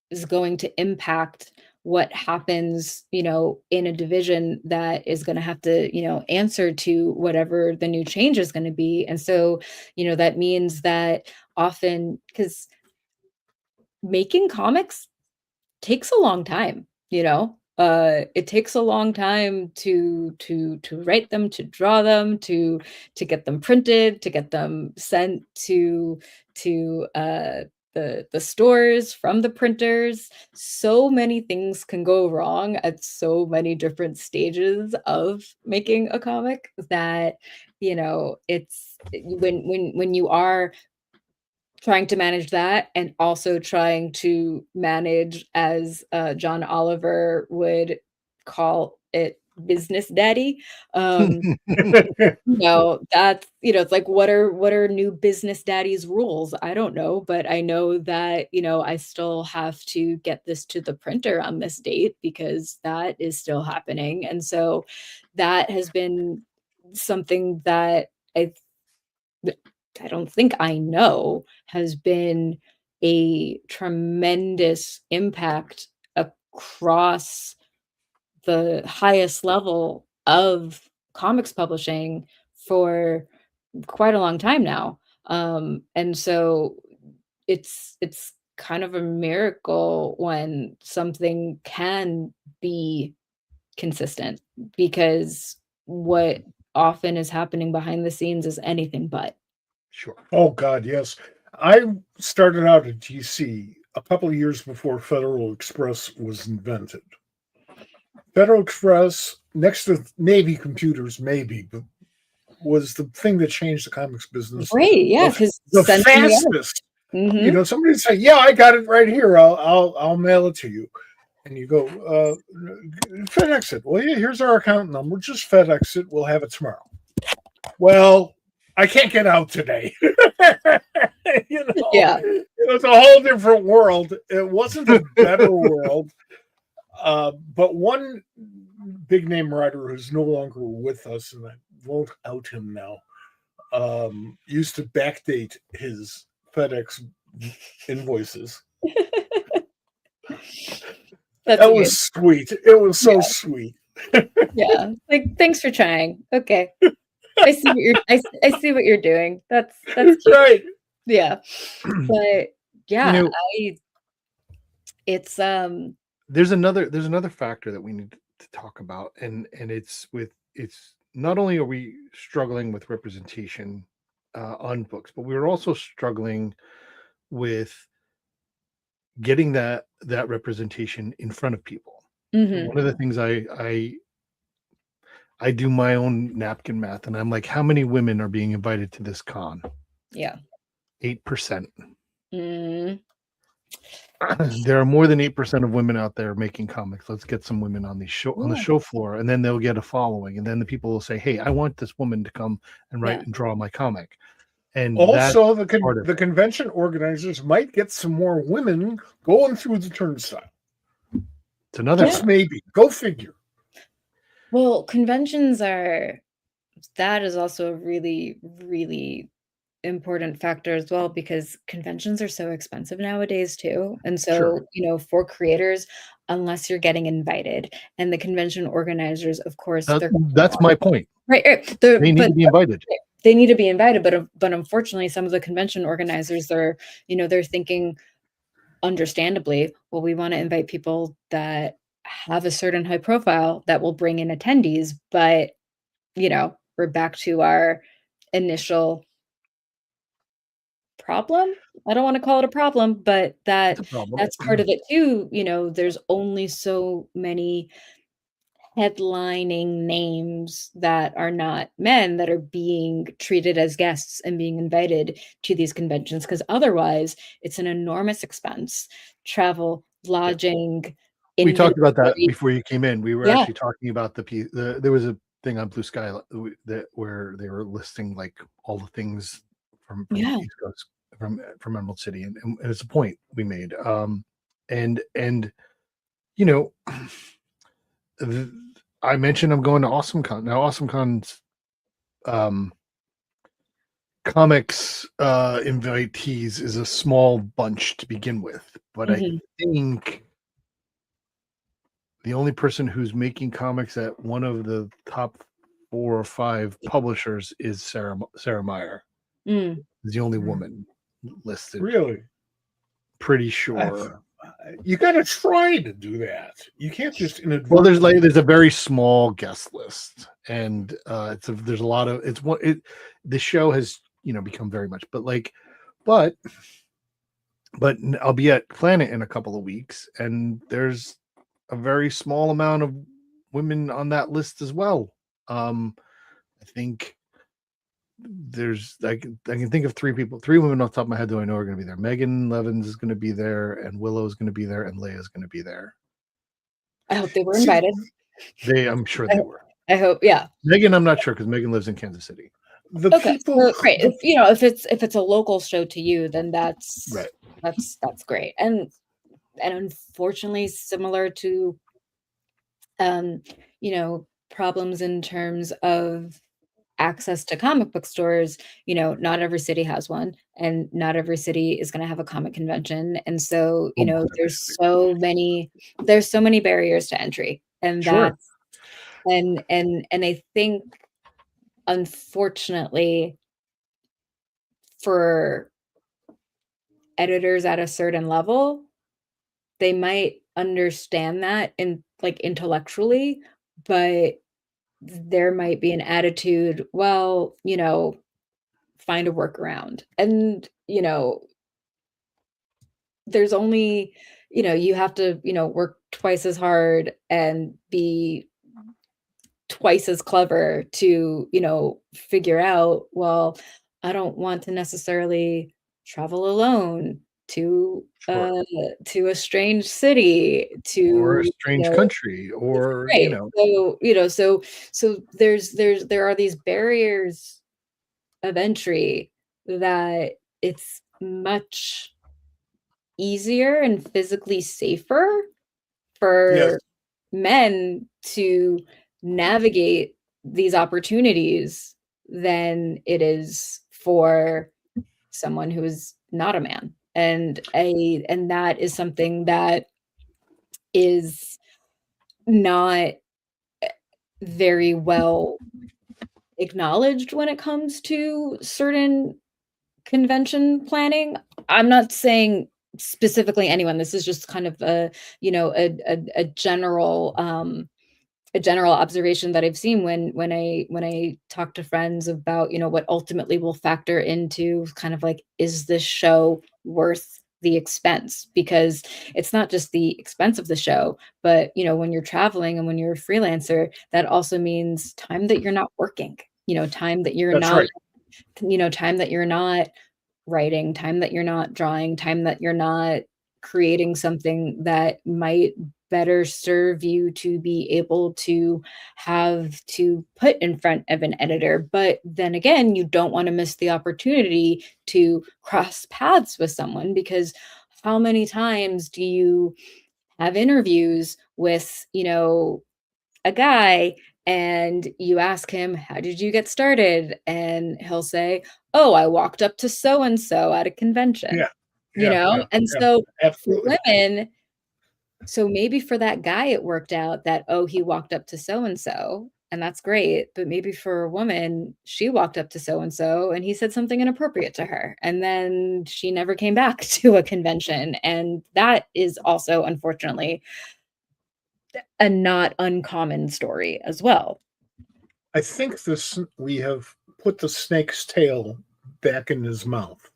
Speaker 3: is going to impact what happens in a division that is going to have to answer to whatever the new change is going to be. And so that means that often, because making comics takes a long time, it takes a long time to write them, to draw them, to get them printed, to get them sent to the stores from the printers. So many things can go wrong at so many different stages of making a comic that it's when you are trying to manage that and also trying to manage, as John Oliver would call it, business daddy. That's it's like, what are new business daddy's rules? I don't know, but I know that I still have to get this to the printer on this date because that is still happening. And so that has been something that I I don't think I know has been a tremendous impact across the highest level of comics publishing for quite a long time now. And so it's kind of a miracle when something can be consistent, because what often is happening behind the scenes is anything but.
Speaker 1: Sure.
Speaker 2: Oh God, yes. I started out at GC a couple of years before Federal Express was invented. Federal Express, next to Navy computers, maybe, but was the thing that changed the comics business.
Speaker 3: Right, yeah,
Speaker 2: The,
Speaker 3: 'cause
Speaker 2: the
Speaker 3: sending the art.
Speaker 2: fastest.
Speaker 3: Mhm.
Speaker 2: Somebody say, "Yeah, I got it right here. I'll mail it to you." And you go, FedEx it. Well, yeah, here's our account number. Just FedEx it. We'll have it tomorrow. Well, I can't get out today.
Speaker 3: Yeah.
Speaker 2: It's a whole different world. It wasn't a better world. But one big name writer who's no longer with us, and I won't out him now, used to backdate his FedEx invoices.
Speaker 3: That's
Speaker 2: That
Speaker 3: amazing.
Speaker 2: was sweet. It was so
Speaker 3: Yeah,
Speaker 2: sweet.
Speaker 3: yeah. Like, "Thanks for trying. Okay. I see what you're doing. That's cute."
Speaker 2: Right.
Speaker 3: Yeah. But,
Speaker 1: You
Speaker 3: yeah,
Speaker 1: know,
Speaker 3: it's,
Speaker 1: there's another factor that we need to talk about, and it's not only are we struggling with representation on books, but we're also struggling with getting that representation in front of people.
Speaker 3: mhm.
Speaker 1: One of the things I do my own napkin math, and I'm like, how many women are being invited to this con?
Speaker 3: Yeah.
Speaker 1: 8%.
Speaker 3: Mm.
Speaker 1: There are more than 8% of women out there making comics. Let's get some women on the
Speaker 3: Yeah.
Speaker 1: show floor, and then they'll get a following, and then the people will say, "Hey, I want this woman to come and write
Speaker 3: Yeah.
Speaker 1: and draw my comic." And that's
Speaker 2: Also,
Speaker 1: part of
Speaker 2: the
Speaker 1: it.
Speaker 2: convention organizers might get some more women going through the turnstile.
Speaker 1: It's another
Speaker 3: Yeah.
Speaker 2: Just maybe. Go figure.
Speaker 3: Well, that is also a really, really important factor as well, because conventions are so expensive nowadays too. And
Speaker 1: Sure.
Speaker 3: so, for creators, unless you're getting invited, and the convention organizers, of course, they're
Speaker 1: That's my point.
Speaker 3: right, right. They're,
Speaker 1: They need
Speaker 3: but
Speaker 1: to be invited.
Speaker 3: they need to be invited, but unfortunately, some of the convention organizers, they're thinking, understandably, well, we want to invite people that have a certain high profile that will bring in attendees, but we're back to our initial problem. I don't want to call it a problem, but
Speaker 1: It's a problem.
Speaker 3: that's part of it too. There's only so many headlining names that are not men that are being treated as guests and being invited to these conventions, because otherwise it's an enormous expense. Travel, lodging,
Speaker 1: We talked about that
Speaker 3: inventory.
Speaker 1: before you came in. We were
Speaker 3: Yeah.
Speaker 1: actually talking about there was a thing on Blue Sky that where they were listing like all the things from the
Speaker 3: Yeah.
Speaker 1: East Coast, from Emerald City, and it's a point we made. And you know, I mentioned I'm going to AwesomeCon. Now AwesomeCon's comics invitees is a small bunch to begin with, but I
Speaker 3: Mhm.
Speaker 1: think the only person who's making comics at one of the top 4 or 5 publishers is Sarah Meyer.
Speaker 3: Mm.
Speaker 1: Is the only woman listed.
Speaker 2: Really?
Speaker 1: Pretty sure.
Speaker 2: You got to try to do that. You can't just
Speaker 1: Well, there's a very small guest list, and there's a lot of the show has become very much, but I'll be at Planet in a couple of weeks, and there's a very small amount of women on that list as well. I think I can think of 3 women off the top of my head that I know are going to be there. Megan Levins is going to be there, and Willow is going to be there, and Leia is going to be there.
Speaker 3: I hope they were invited.
Speaker 1: I'm sure they were.
Speaker 3: I hope, yeah.
Speaker 1: Megan, I'm not sure because Megan lives in Kansas City.
Speaker 3: Okay, so great. If it's a local show to you, then that's
Speaker 1: Right.
Speaker 3: That's great. And unfortunately, similar to problems in terms of access to comic book stores, not every city has one, and not every city is going to have a comic convention. And so, there's so many barriers to entry, and
Speaker 2: Sure.
Speaker 3: and I think, unfortunately, for editors at a certain level, they might understand that intellectually, but there might be an attitude, well, find a workaround. And, there's only, you have to, work twice as hard and be twice as clever to, figure out, well, I don't want to necessarily travel alone to a strange city,
Speaker 1: or a
Speaker 3: to,
Speaker 1: strange country, or
Speaker 3: right. So there are these barriers of entry that it's much easier and physically safer
Speaker 2: Yes.
Speaker 3: for men to navigate these opportunities than it is for someone who is not a man. And that is something that is not very well acknowledged when it comes to certain convention planning. I'm not saying specifically anyone. This is just kind of a general observation that I've seen when I talk to friends about, what ultimately will factor into kind of like, is this show worth the expense? Because it's not just the expense of the show, but when you're traveling and when you're a freelancer, that also means time that you're not working, time that you're
Speaker 2: That's
Speaker 3: not,
Speaker 2: right.
Speaker 3: time that you're not writing, time that you're not drawing, time that you're not creating something that might better serve you to be able to have to put in front of an editor. But then again, you don't want to miss the opportunity to cross paths with someone, because how many times do you have interviews with, a guy, and you ask him, how did you get started? And he'll say, oh, I walked up to so and so at a convention.
Speaker 2: Yeah.
Speaker 3: And
Speaker 2: Yeah.
Speaker 3: so for
Speaker 2: Absolutely.
Speaker 3: women, so maybe for that guy it worked out that, oh, he walked up to so and so, and that's great. But maybe for a woman, she walked up to so and so and he said something inappropriate to her, and then she never came back to a convention. And that is also, unfortunately, a not uncommon story as well.
Speaker 2: I think we have put the snake's tail back in his mouth,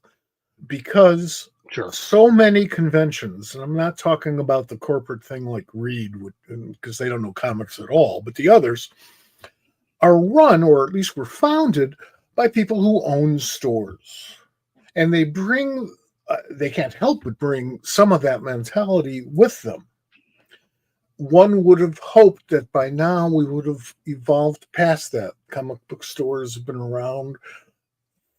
Speaker 2: because
Speaker 1: Sure.
Speaker 2: So many conventions, and I'm not talking about the corporate thing like Reed, because they don't know comics at all, but the others are run, or at least were founded, by people who own stores. And they can't help but bring some of that mentality with them. One would have hoped that by now we would have evolved past that. Comic book stores have been around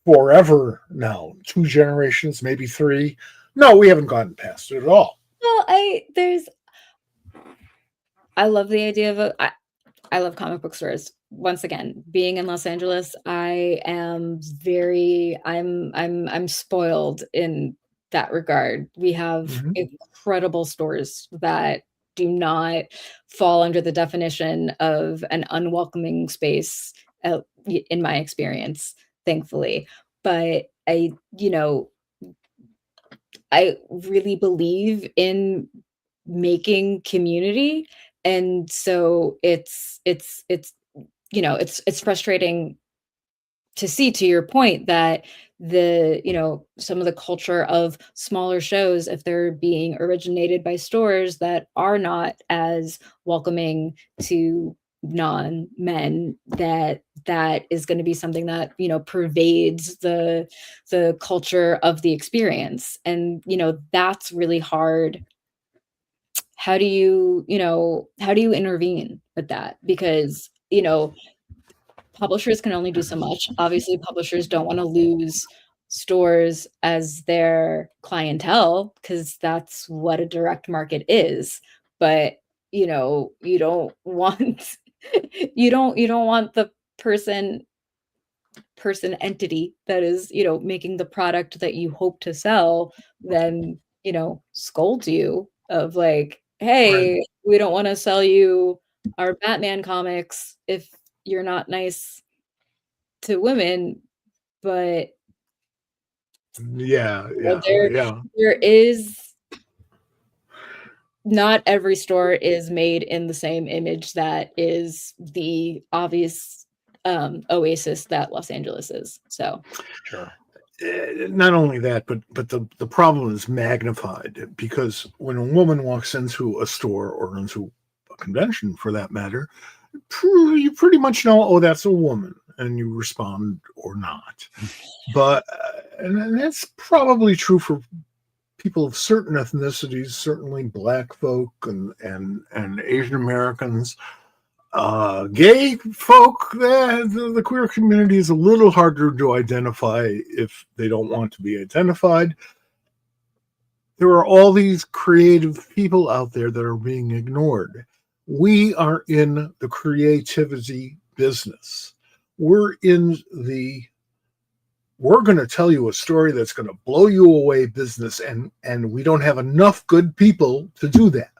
Speaker 2: forever now, 2 generations, maybe 3. No, we haven't gotten past it at all.
Speaker 3: Well, I love the idea of I love comic book stores. Once again, being in Los Angeles, I'm spoiled in that regard. We have
Speaker 2: Mhm.
Speaker 3: incredible stores that do not fall under the definition of an unwelcoming space, in my experience, thankfully. But I really believe in making community, and so it's frustrating to see, to your point, that some of the culture of smaller shows, if they're being originated by stores that are not as welcoming to non-men, that is going to be something that pervades the culture of the experience. And that's really hard. How do you intervene with that? Because publishers can only do so much. Obviously, publishers don't want to lose stores as their clientele, because that's what a direct market is. But you don't want you don't want the person entity that is making the product that you hope to sell, then scolds you of like,
Speaker 2: Right.
Speaker 3: hey, we don't want to sell you our Batman comics if you're not nice to women. But
Speaker 2: Yeah,
Speaker 3: well,
Speaker 2: yeah,
Speaker 3: there
Speaker 2: yeah.
Speaker 3: there is not every store is made in the same image that is the obvious oasis that Los Angeles is. So
Speaker 1: Sure.
Speaker 2: Not only that, but the problem is magnified, because when a woman walks into a store, or into a convention for that matter, you pretty much know, oh, that's a woman, and you respond or not. But and that's probably true for people of certain ethnicities, certainly Black folk and Asian Americans. Gay folk, the queer community is a little harder to identify if they don't want to be identified. There are all these creative people out there that are being ignored. We are in the creativity business. We're in the we're going to tell you a story that's going to blow you away business, and we don't have enough good people to do that.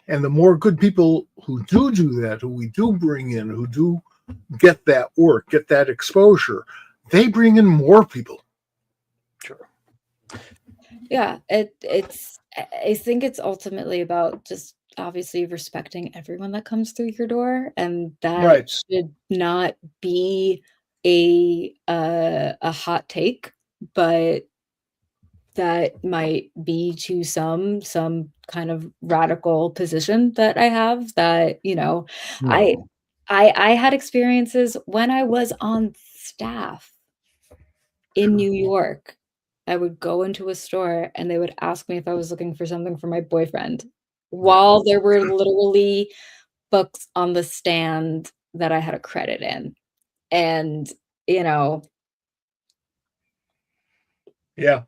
Speaker 2: And the more good people who do that, who we do bring in, who do get that work, get that exposure, they bring in more people.
Speaker 1: Sure.
Speaker 3: yeah, I think it's ultimately about just obviously respecting everyone that comes through your door, and that
Speaker 2: Right.
Speaker 3: should not be a hot take, but that might be to some kind of radical position that I have, that I
Speaker 1: No.
Speaker 3: I had experiences when I was on staff in
Speaker 1: Sure.
Speaker 3: New York. I would go into a store and they would ask me if I was looking for something for my boyfriend,
Speaker 1: Yeah.
Speaker 3: while there were literally books on the stand that I had a credit in. And, you know,
Speaker 2: Yeah.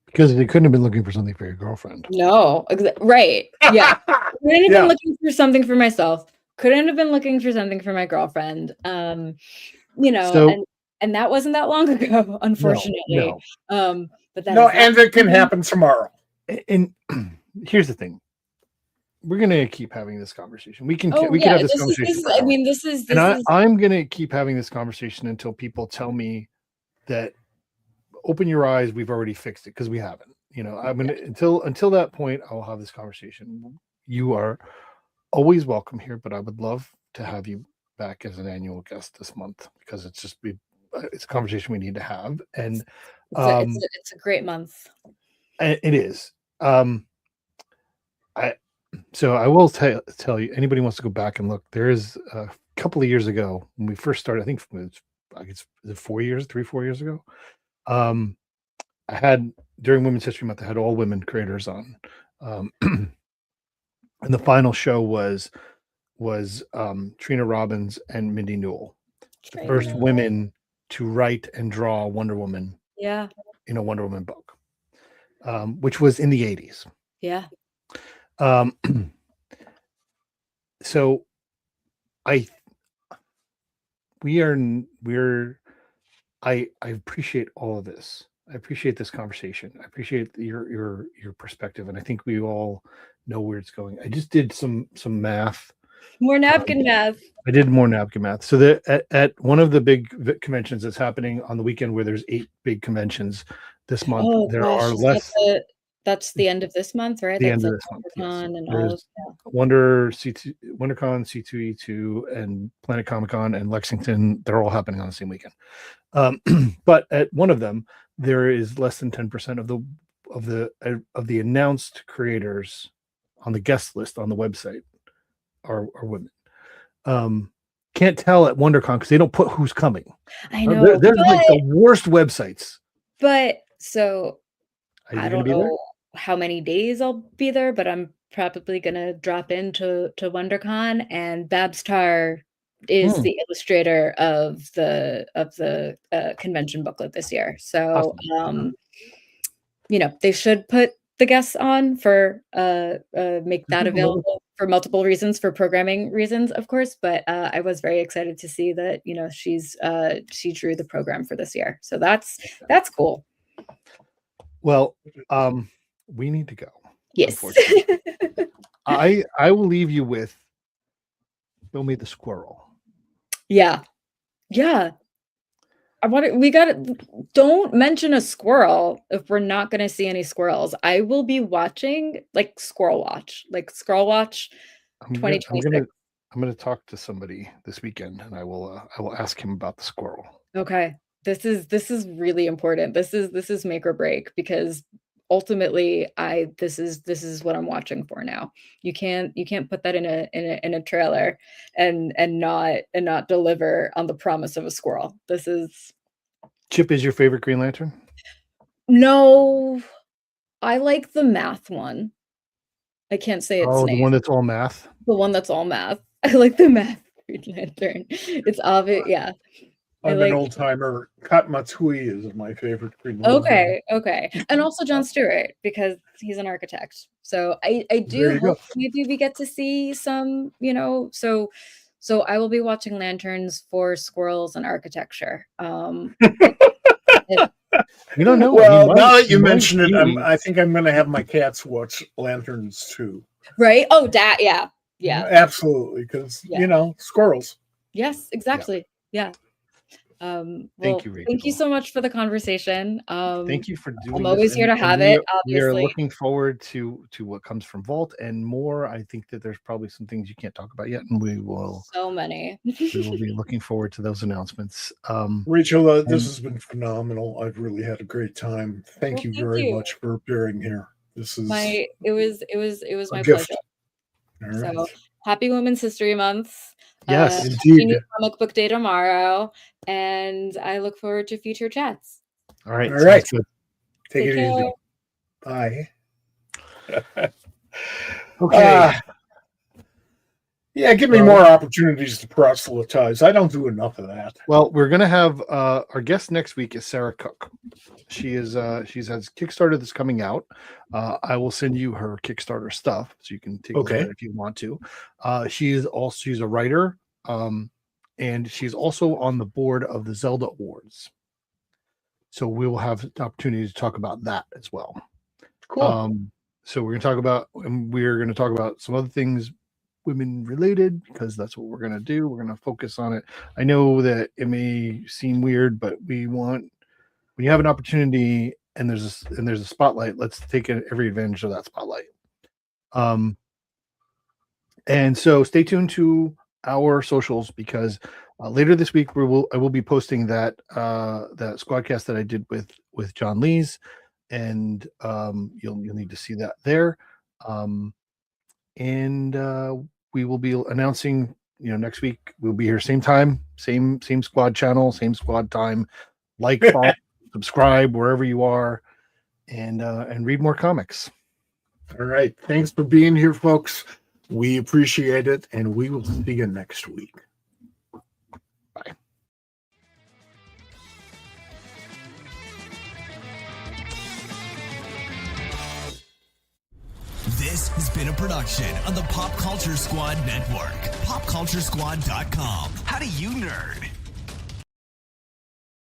Speaker 1: Because they couldn't have been looking for something for your girlfriend.
Speaker 3: no, right. Yeah. Couldn't have been
Speaker 2: Yeah.
Speaker 3: looking for something for myself. Couldn't have been looking for something for my girlfriend.
Speaker 1: So
Speaker 3: And that wasn't that long ago, unfortunately.
Speaker 1: no.
Speaker 3: But that
Speaker 2: No,
Speaker 3: is not
Speaker 2: and it can
Speaker 3: something.
Speaker 2: happen tomorrow.
Speaker 1: And here's the thing. We're gonna keep having this conversation. We can
Speaker 3: Oh
Speaker 1: we can
Speaker 3: yeah,
Speaker 1: have this
Speaker 3: this is
Speaker 1: conversation
Speaker 3: this is
Speaker 1: for
Speaker 3: I
Speaker 1: hours.
Speaker 3: mean, this is
Speaker 1: And
Speaker 3: this is
Speaker 1: I'm gonna keep having this conversation until people tell me that open your eyes, we've already fixed it, because we haven't. I'm gonna until that point, I'll have this conversation. You are always welcome here, but I would love to have you back as an annual guest this month, because it's a conversation we need to have. And
Speaker 3: it's a great month.
Speaker 1: It is. So I will tell you, anybody wants to go back and look, there is a couple of years ago when we first started, I guess it 4 years, 3-4 years ago. I had, during Women's History Month, I had all women creators on. And the final show was Trina Robbins and Mindy Newell, the first women to write and draw Wonder Woman.
Speaker 3: Yeah.
Speaker 1: In a Wonder Woman book, which was in the 80s.
Speaker 3: Yeah.
Speaker 1: So I appreciate all of this. I appreciate this conversation. I appreciate your perspective, and I think we all know where it's going. I just did some math.
Speaker 3: More napkin math.
Speaker 1: I did more napkin math. So at one of the big conventions that's happening on the weekend, where there's 8 big conventions this month, there are less.
Speaker 3: That's the end of this month, right?
Speaker 1: The
Speaker 3: That's
Speaker 1: end of this month. Yes.
Speaker 3: and
Speaker 1: all of WonderCon, C2E2, and Planet Comic Con and Lexington. They're all happening on the same weekend. But at one of them, there is less than 10% of the announced creators on the guest list on the website are women. Can't tell at WonderCon because they don't put who's coming.
Speaker 3: I know.
Speaker 1: They're like the worst websites.
Speaker 3: But so
Speaker 1: I
Speaker 3: don't know how many days I'll be there, but I'm probably gonna drop into WonderCon, and Babstar is the illustrator of the convention booklet this year. So
Speaker 1: Awesome.
Speaker 3: they should put the guests on for make that available for multiple reasons, for programming reasons, of course. But I was very excited to see that she drew the program for this year. So that's cool.
Speaker 1: Well, we need to go.
Speaker 3: Yes.
Speaker 1: I will leave you with Show Me the Squirrel.
Speaker 3: Yeah. Don't mention a squirrel if we're not going to see any squirrels. I will be watching Squirrel Watch 2026.
Speaker 1: I'm going to talk to somebody this weekend, and I will ask him about the squirrel.
Speaker 3: Okay. This is really important. This is make or break, because ultimately this is what I'm watching for now. You can't put that in a trailer and not deliver on the promise of a squirrel. This is.
Speaker 1: Chip is your favorite Green Lantern?
Speaker 3: No, I like the math one. I can't say its name.
Speaker 1: The one that's all math?
Speaker 3: The one that's all math. I like the math Green Lantern. It's obvious, yeah.
Speaker 2: I'm an old timer. Kat Matsui is my favorite Green Lantern.
Speaker 3: Okay. And also John Stewart, because he's an architect. So I do hope maybe we get to see some, so I will be watching lanterns for squirrels and architecture.
Speaker 1: You don't know.
Speaker 2: Well, now that you mention it, I think I'm going to have my cats watch lanterns too.
Speaker 3: Right? Oh, yeah.
Speaker 2: Absolutely, because squirrels.
Speaker 3: Yes, exactly. Yeah.
Speaker 1: Thank you, Rachel.
Speaker 3: Thank you so much for the conversation.
Speaker 1: Thank you for doing
Speaker 3: I'm always here to have it, obviously.
Speaker 1: We are looking forward to what comes from Vault and more. I think that there's probably some things you can't talk about yet, and we will.
Speaker 3: So many.
Speaker 1: We will be looking forward to those announcements.
Speaker 2: Rachel, this has been phenomenal. I've really had a great time. Thank you very much for appearing here. This is
Speaker 3: it was my pleasure.
Speaker 2: All right.
Speaker 3: So happy Women's History Month.
Speaker 1: Yes,
Speaker 2: indeed.
Speaker 3: Comic Book Day tomorrow, and I look forward to future chats.
Speaker 1: All right.
Speaker 2: Take it easy. Bye.
Speaker 1: Okay.
Speaker 2: Yeah, give me more opportunities to proselytize. I don't do enough of that.
Speaker 1: Well, we're going to have our guest next week is Sarah Cook. She has Kickstarter that's coming out. I will send you her Kickstarter stuff so you can take a look at it if you want to. She's a writer, and she's also on the board of the Zelda Awards. So we will have the opportunity to talk about that as well.
Speaker 2: Cool.
Speaker 1: So we're going to talk about some other things women related, because that's what we're going to do. We're going to focus on it. I know that it may seem weird, but we want, when you have an opportunity and there's a spotlight, let's take every advantage of that spotlight. And so stay tuned to our socials, because later this week I will be posting that SquadCast that I did with John Lees. and you'll need to see that there. And we will be announcing, next week. We'll be here same time, same squad channel, same squad time. Like, follow, subscribe wherever you are, and read more comics.
Speaker 2: All right. Thanks for being here, folks. We appreciate it, and we will see you next week.
Speaker 1: Bye.
Speaker 4: This has been a production of the Pop Culture Squad Network. PopCultureSquad.com. How do you nerd?